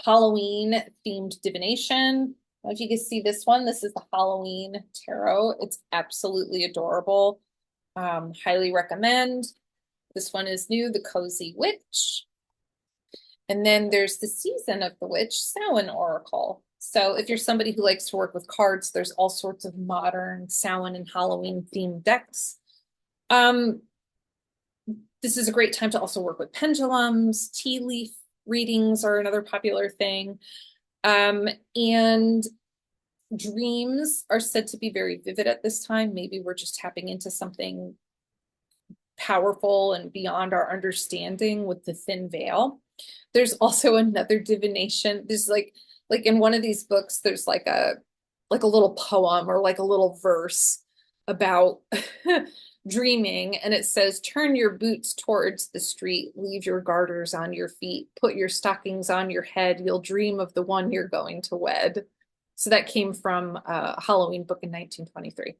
Halloween themed divination. If you can see this one, this is the Halloween tarot. It's absolutely adorable. Highly recommend. This one is new, the Cozy Witch. And then there's the Season of the Witch, Samhain Oracle. So if you're somebody who likes to work with cards, there's all sorts of modern Samhain and Halloween themed decks. This is a great time to also work with pendulums, tea leaf readings are another popular thing. And dreams are said to be very vivid at this time. Maybe we're just tapping into something powerful and beyond our understanding with the thin veil. There's also another divination. There's like in one of these books, there's like a little poem or like a little verse about dreaming, and it says, turn your boots towards the street, leave your garters on your feet, put your stockings on your head, you'll dream of the one you're going to wed. So that came from a Halloween book in 1923.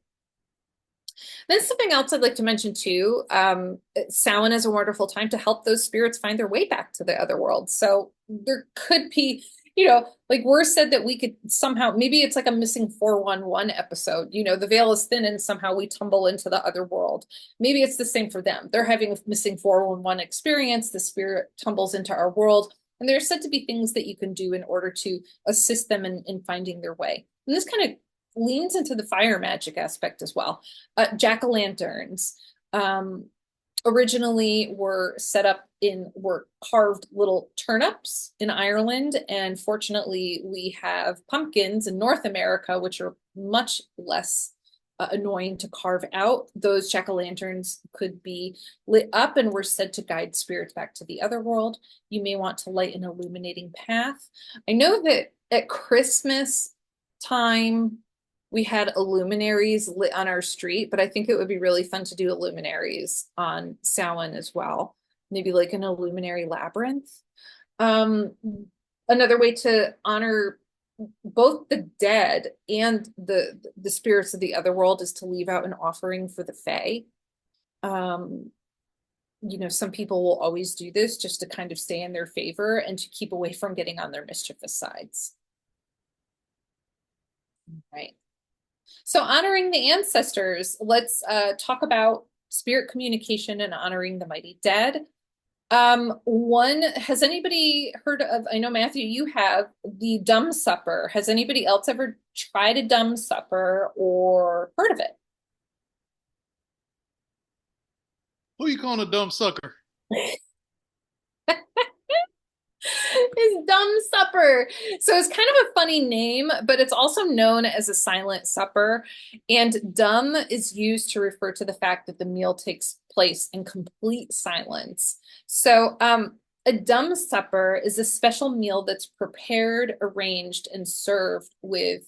Then something else I'd like to mention too, Samhain is a wonderful time to help those spirits find their way back to the other world. So there could be, like we're said that we could somehow, maybe it's like a missing 411 episode, the veil is thin and somehow we tumble into the other world. Maybe it's the same for them. They're having a missing 411 experience. The spirit tumbles into our world. And there's said to be things that you can do in order to assist them in finding their way. And this kind of leans into the fire magic aspect as well. Jack-o'-lanterns originally were carved little turnips in Ireland. And fortunately, we have pumpkins in North America, which are much less annoying to carve out. Those jack-o'-lanterns could be lit up and were said to guide spirits back to the other world. You may want to light an illuminating path. I know that at Christmas time, we had luminaries lit on our street, but I think it would be really fun to do luminaries on Samhain as well. Maybe like an illuminary labyrinth. Another way to honor both the dead and the spirits of the other world is to leave out an offering for the Fae. Some people will always do this just to kind of stay in their favor and to keep away from getting on their mischievous sides. Right. So honoring the ancestors, let's talk about spirit communication and honoring the mighty dead. Has anybody heard of, I know Matthew, you have the dumb supper. Has anybody else ever tried a dumb supper or heard of it? Who you calling a dumb sucker? His dumb supper. So it's kind of a funny name, but it's also known as a silent supper. And dumb is used to refer to the fact that the meal takes place in complete silence. So a dumb supper is a special meal that's prepared, arranged, and served with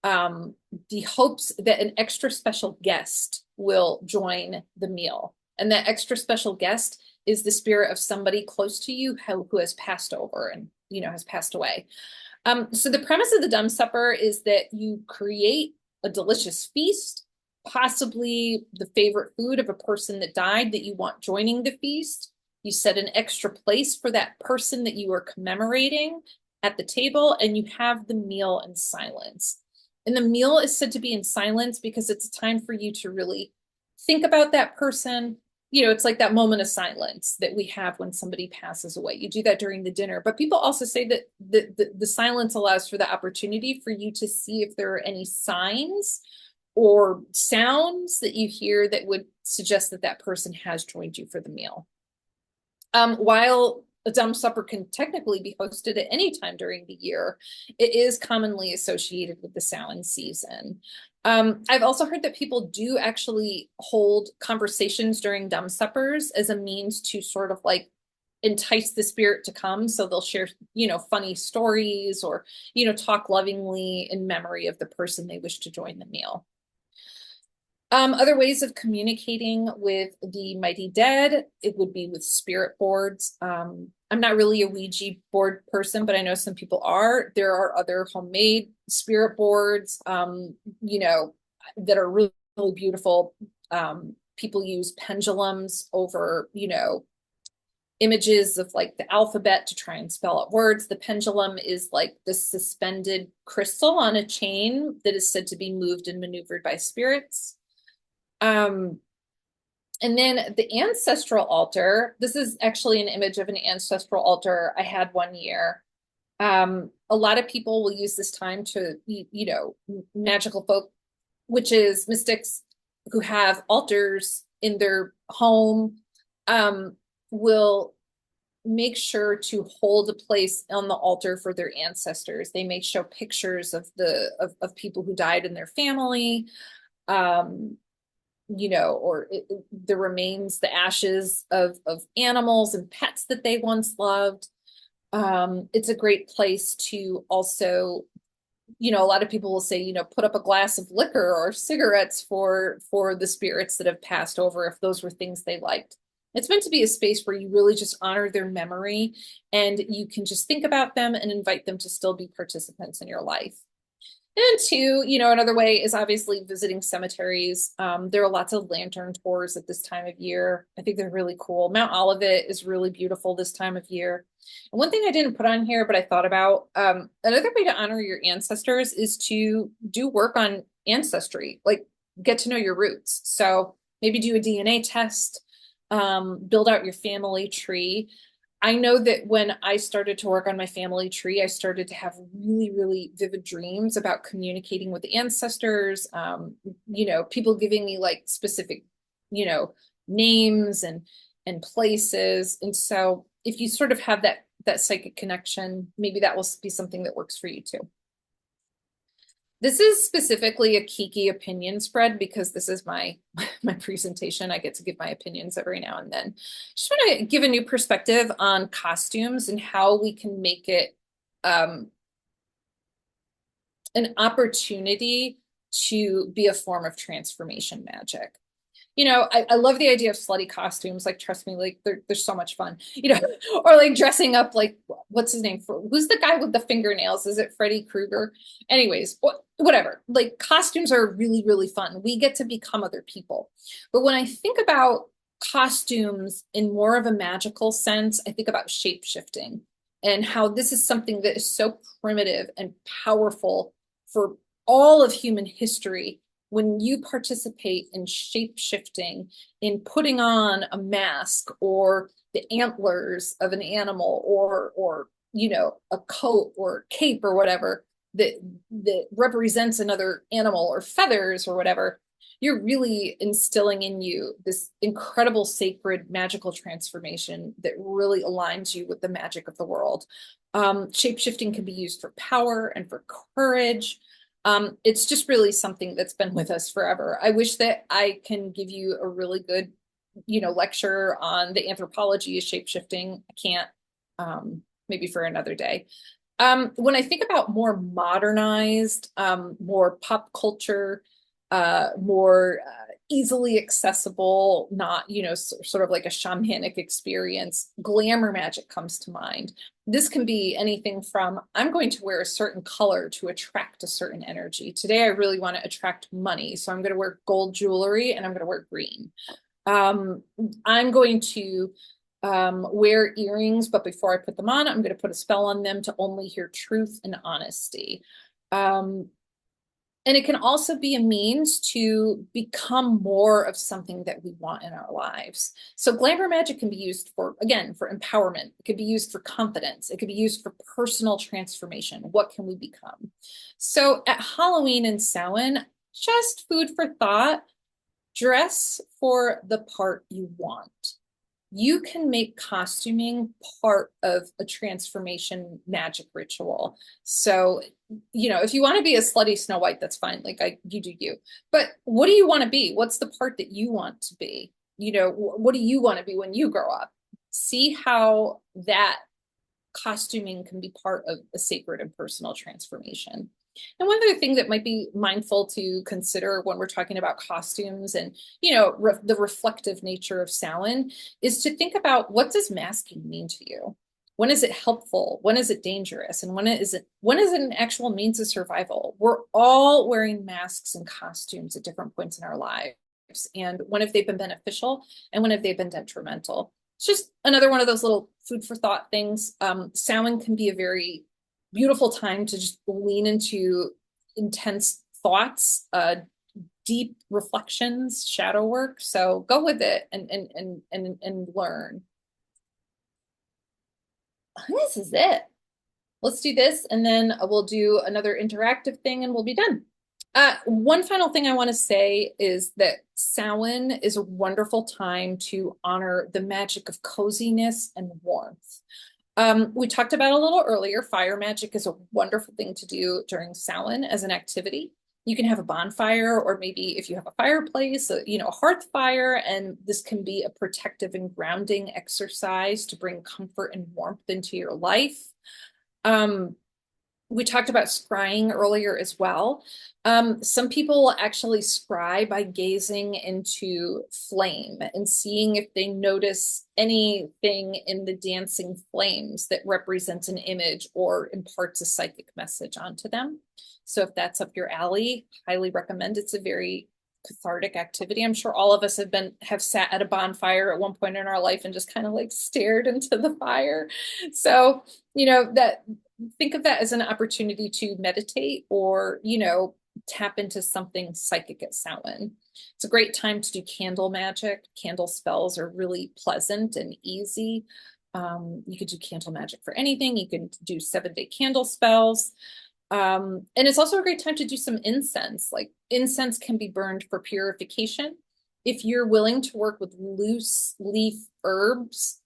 the hopes that an extra special guest will join the meal. And that extra special guest is the spirit of somebody close to you who has passed over and, has passed away. So the premise of the dumb supper is that you create a delicious feast, possibly the favorite food of a person that died that you want joining the feast. You set an extra place for that person that you are commemorating at the table, and you have the meal in silence. And the meal is said to be in silence because it's a time for you to really think about that person. It's like that moment of silence that we have when somebody passes away. You do that during the dinner, but people also say that the silence allows for the opportunity for you to see if there are any signs or sounds that you hear that would suggest that that person has joined you for the meal. While a dumb supper can technically be hosted at any time during the year, it is commonly associated with the Samhain season. I've also heard that people do actually hold conversations during dumb suppers as a means to sort of like entice the spirit to come. So they'll share, funny stories or, talk lovingly in memory of the person they wish to join the meal. Other ways of communicating with the mighty dead, it would be with spirit boards. I'm not really a Ouija board person, but I know some people are. There are other homemade spirit boards, that are really, really beautiful. People use pendulums over, images of like the alphabet to try and spell out words. The pendulum is like the suspended crystal on a chain that is said to be moved and maneuvered by spirits. And then the ancestral altar, this is actually an image of an ancestral altar I had one year. A lot of people will use this time to, magical folk, witches, mystics who have altars in their home, will make sure to hold a place on the altar for their ancestors. They may show pictures of of people who died in their family, or the remains, the ashes of animals and pets that they once loved. It's a great place to also, a lot of people will say, put up a glass of liquor or cigarettes for the spirits that have passed over, if those were things they liked. It's meant to be a space where you really just honor their memory, and you can just think about them and invite them to still be participants in your life. And two, another way is obviously visiting cemeteries. There are lots of lantern tours at this time of year. I think they're really cool. Mount Olivet is really beautiful this time of year. And one thing I didn't put on here, but I thought about, another way to honor your ancestors is to do work on ancestry, like get to know your roots. So maybe do a DNA test, build out your family tree. I know that when I started to work on my family tree, I started to have really, really vivid dreams about communicating with ancestors, people giving me like specific, names and places. And so if you sort of have that psychic connection, maybe that will be something that works for you too. This is specifically a Kiki opinion spread because this is my presentation. I get to give my opinions every now and then. Just want to give a new perspective on costumes and how we can make it an opportunity to be a form of transformation magic. I love the idea of slutty costumes. Like, trust me, like they're so much fun, or like dressing up like, what's his name? Who's the guy with the fingernails? Is it Freddy Krueger? Anyways, whatever. Like, costumes are really, really fun. We get to become other people. But when I think about costumes in more of a magical sense, I think about shape shifting and how this is something that is so primitive and powerful for all of human history. When you participate in shape shifting, in putting on a mask or the antlers of an animal or a coat or cape or whatever that represents another animal, or feathers or whatever, you're really instilling in you this incredible sacred magical transformation that really aligns you with the magic of the world. Shape shifting can be used for power and for courage. It's just really something that's been with us forever. I wish that I can give you a really good, lecture on the anthropology of shapeshifting. I can't, maybe for another day. When I think about more modernized, more pop culture, more easily accessible, not, sort of like a shamanic experience, glamour magic comes to mind. This can be anything from, I'm going to wear a certain color to attract a certain energy. Today, I really want to attract money, so I'm going to wear gold jewelry and I'm going to wear green. I'm going to wear earrings, but before I put them on, I'm going to put a spell on them to only hear truth and honesty. And it can also be a means to become more of something that we want in our lives. So glamour magic can be used for, again, for empowerment. It could be used for confidence. It could be used for personal transformation. What can we become? So at Halloween and Samhain, just food for thought, dress for the part you want. You can make costuming part of a transformation magic ritual. So, if you want to be a slutty Snow White, that's fine. Like, you do you. But what do you want to be? What's the part that you want to be? What do you want to be when you grow up? See how that costuming can be part of a sacred and personal transformation. And one other thing that might be mindful to consider when we're talking about costumes and, the reflective nature of Samhain is to think about, what does masking mean to you? When is it helpful? When is it dangerous? And when is it an actual means of survival? We're all wearing masks and costumes at different points in our lives. And when have they been beneficial and when have they been detrimental? It's just another one of those little food for thought things. Samhain can be a very beautiful time to just lean into intense thoughts, deep reflections, shadow work. So go with it and learn. This is it. Let's do this, and then we'll do another interactive thing and we'll be done. One final thing I want to say is that Samhain is a wonderful time to honor the magic of coziness and warmth. We talked about a little earlier, fire magic is a wonderful thing to do during Samhain as an activity. You can have a bonfire, or maybe if you have a fireplace, a hearth fire, and this can be a protective and grounding exercise to bring comfort and warmth into your life. We talked about scrying earlier as well. Some people will actually scry by gazing into flame and seeing if they notice anything in the dancing flames that represents an image or imparts a psychic message onto them. So if that's up your alley, highly recommend. It's a very cathartic activity. I'm sure all of us have sat at a bonfire at one point in our life and just kind of like stared into the fire. So, that think of that as an opportunity to meditate or, tap into something psychic at Samhain. It's a great time to do candle magic. Candle spells are really pleasant and easy. You could do candle magic for anything. You can do 7-day candle spells. And it's also a great time to do some incense. Like incense can be burned for purification. If you're willing to work with loose leaf herbs,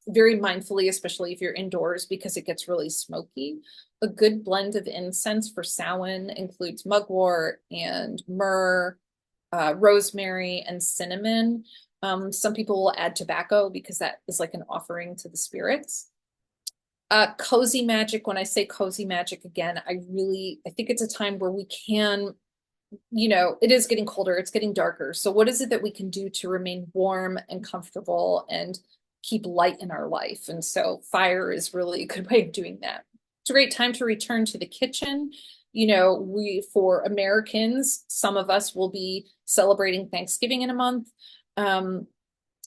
very mindfully, especially if you're indoors because it gets really smoky. A good blend of incense for Samhain includes mugwort and myrrh, rosemary, and cinnamon. Some people will add tobacco because that is like an offering to the spirits. Cozy magic, when I say cozy magic again, I think it's a time where we can, it is getting colder, it's getting darker. So what is it that we can do to remain warm and comfortable and keep light in our life? And so fire is really a good way of doing that. It's a great time to return to the kitchen. For Americans, some of us will be celebrating Thanksgiving in a month.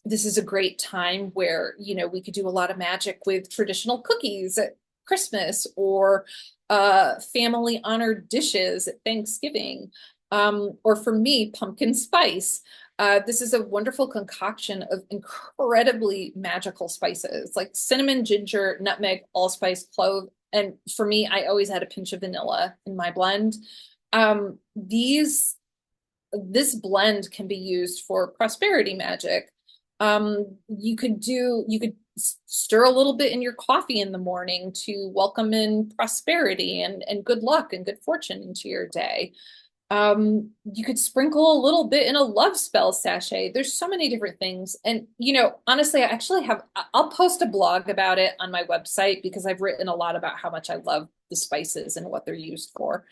This is a great time where, we could do a lot of magic with traditional cookies at Christmas or family honored dishes at Thanksgiving. Or for me, pumpkin spice. This is a wonderful concoction of incredibly magical spices like cinnamon, ginger, nutmeg, allspice, clove. And for me, I always had a pinch of vanilla in my blend. This blend can be used for prosperity magic. You could stir a little bit in your coffee in the morning to welcome in prosperity and good luck and good fortune into your day. You could sprinkle a little bit in a love spell sachet. There's so many different things. And, honestly, I'll post a blog about it on my website because I've written a lot about how much I love the spices and what they're used for.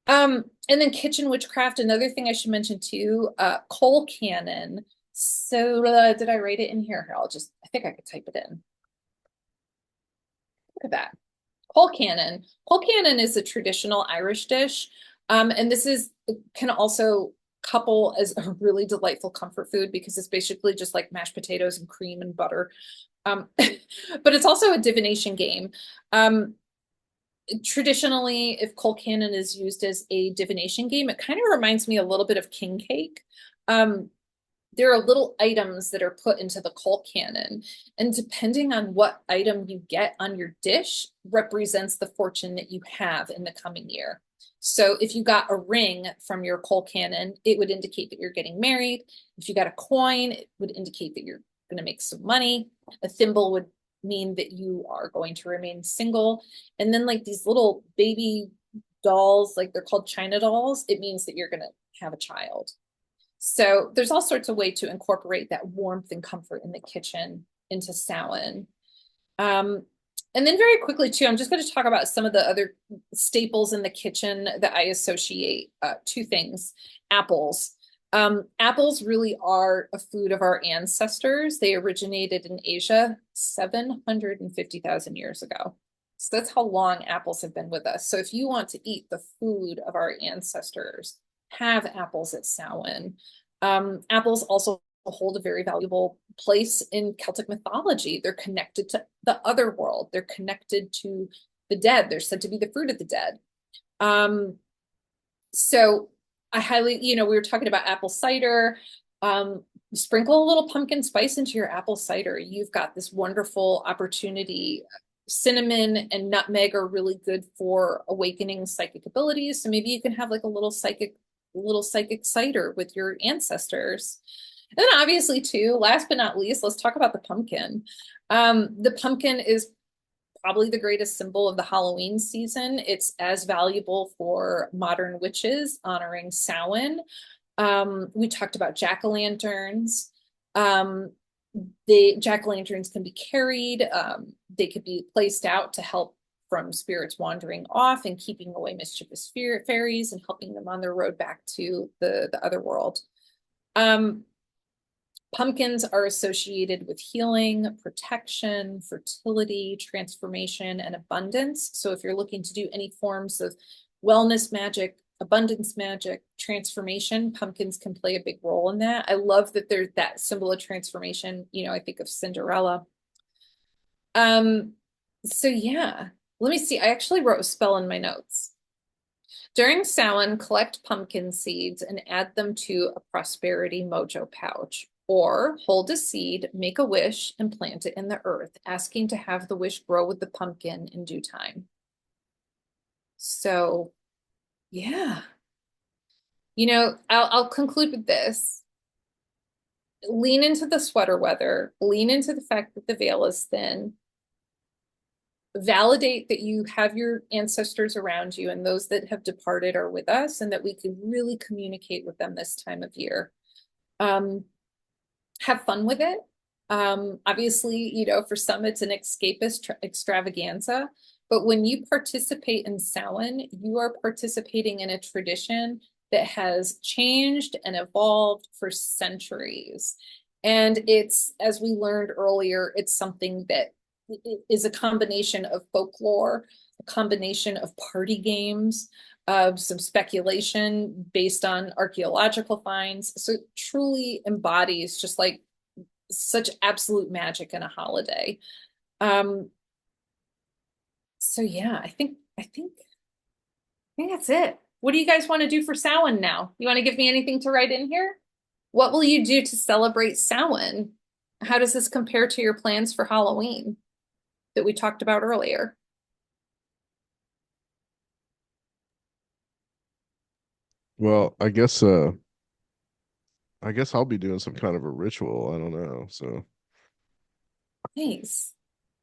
And then kitchen witchcraft, another thing I should mention too, coal cannon. So did I write it in here? I think I could type it in. Look at that. Coal cannon. Coal cannon is a traditional Irish dish. And can also couple as a really delightful comfort food because it's basically just like mashed potatoes and cream and butter. But it's also a divination game. Traditionally, if coal cannon is used as a divination game, it kind of reminds me a little bit of king cake. There are little items that are put into the coal cannon, and depending on what item you get on your dish represents the fortune that you have in the coming year. So if you got a ring from your coal cannon, it would indicate that you're getting married. If you got a coin, it would indicate that you're going to make some money. A thimble would mean that you are going to remain single. And then like these little baby dolls, like they're called China dolls, it means that you're going to have a child. So there's all sorts of ways to incorporate that warmth and comfort in the kitchen into Samhain. And then very quickly too, I'm just going to talk about some of the other staples in the kitchen that I associate two things. Apples. Apples really are a food of our ancestors. They originated in Asia 750,000 years ago. So that's how long apples have been with us. So if you want to eat the food of our ancestors, have apples at Samhain. Apples also hold a very valuable place in Celtic mythology. They're connected to the other world. They're connected to the dead. They're said to be the fruit of the dead. So I highly, we were talking about apple cider. Sprinkle a little pumpkin spice into your apple cider. You've got this wonderful opportunity cinnamon and nutmeg are really good for awakening psychic abilities. So maybe you can have like a little psychic cider with your ancestors. And then obviously too, last but not least, let's talk about the pumpkin. The pumpkin is probably the greatest symbol of the Halloween season. It's as valuable for modern witches honoring Samhain. We talked about jack-o'-lanterns. The jack-o'-lanterns can be carried. They could be placed out to help from spirits wandering off and keeping away mischievous fairies and helping them on their road back to the other world. Pumpkins are associated with healing, protection, fertility, transformation, and abundance. So if you're looking to do any forms of wellness magic, abundance magic, transformation, pumpkins can play a big role in that. I love that there's that symbol of transformation. You know, I think of Cinderella. So yeah, let me see. I actually wrote a spell in my notes. During Samhain, collect pumpkin seeds and add them to a prosperity mojo pouch. Or hold a seed, make a wish, and plant it in the earth, asking to have the wish grow with the pumpkin in due time. So, yeah. You know, I'll conclude with this. Lean into the sweater weather, lean into the fact that the veil is thin. Validate that you have your ancestors around you and those that have departed are with us, and that we can really communicate with them this time of year. Have fun with it. Obviously, you know, for some it's an escapist extravaganza, but when you participate in Samhain, you are participating in a tradition that has changed and evolved for centuries. And it's, as we learned earlier, it's something that is a combination of folklore, a combination of party games, of some speculation based on archaeological finds. So it truly embodies just like such absolute magic in a holiday. So yeah, I think that's it. What do you guys want to do for Samhain now? You want to give me anything to write in here? What will you do to celebrate Samhain? How does this compare to your plans for Halloween that we talked about earlier? Well, I guess I'll be doing some kind of a ritual. I don't know. So Nice.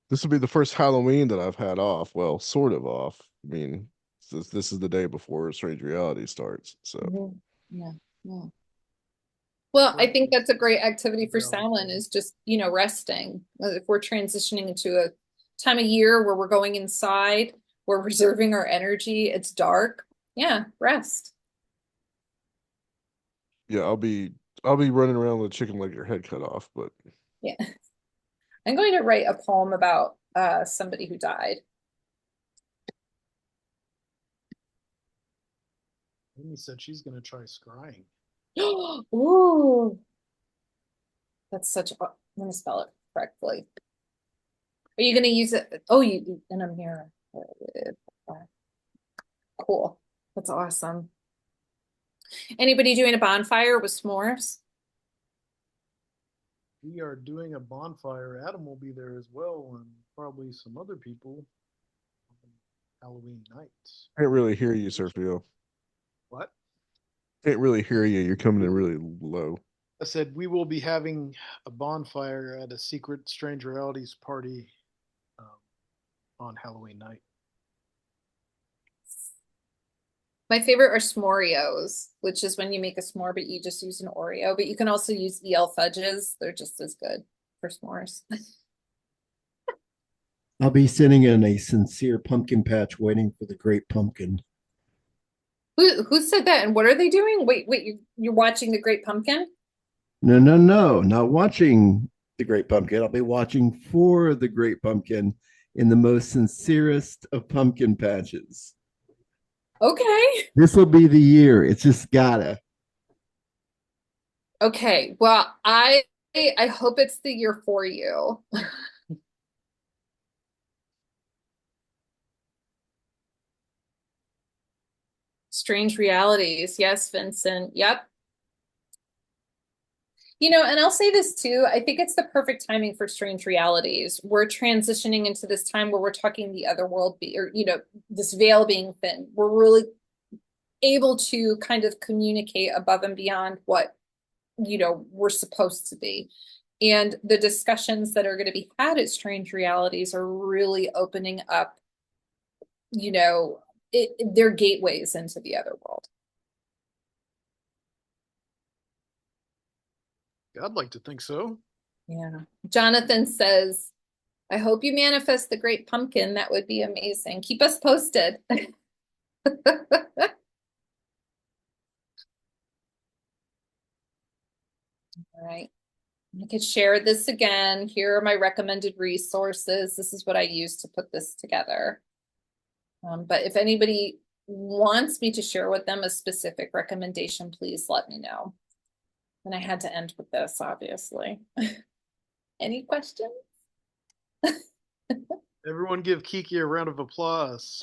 this will be the first Halloween that I've had off. Well, sort of off. I mean, this is the day before Strange Reality starts. So Mhm. Yeah. Yeah. Well, I think that's a great activity for Samhain is just, you know, resting. If we're transitioning into a time of year where we're going inside, we're reserving our energy, it's dark. Yeah, rest. yeah, I'll be running around with a chicken leg your head cut off, but Yeah. I'm going to write a poem about somebody who died. Amy said she's going to try scrying. Ooh, that's such a, I'm gonna spell it correctly. Are you gonna use it? Oh, you in a mirror. Cool. That's awesome. Anybody doing a bonfire with s'mores? We are doing a bonfire. Adam will be there as well, and probably some other people on Halloween night. can't really hear you, Sergio. What? Can't really hear you. You're coming in really low. I said we will be having a bonfire at a secret Strange Realities party um, on Halloween night. My favorite are s'moreos, which is when you make a s'more, but you just use an Oreo. But you can also use EL fudges. They're just as good for s'mores. I'll be sitting in a sincere pumpkin patch waiting for the great pumpkin. Who said that? And what are they doing? Wait, you're watching The Great Pumpkin? No, no, no, not watching the great pumpkin. I'll be watching for the great pumpkin in the most sincerest of pumpkin patches. Okay. This will be the year. It's just gotta. Okay. Well, I hope it's the year for you. Strange realities. Yes, Vincent. Yep. And I'll say this too. I think it's the perfect timing for Strange Realities. We're transitioning into this time where we're talking the other world, or, this veil being thin. We're really able to kind of communicate above and beyond what, we're supposed to be. And the discussions that are going to be had at Strange Realities are really opening up, their gateways into the other world. I'd like to think so. Yeah. Jonathan says, I hope you manifest the great pumpkin. That would be amazing. Keep us posted. All right. I could share this again. Here are my recommended resources. This is what I used to put this together. But if anybody wants me to share with them a specific recommendation, please let me know. And I had to end with this, obviously. Any questions? Everyone give Kiki a round of applause.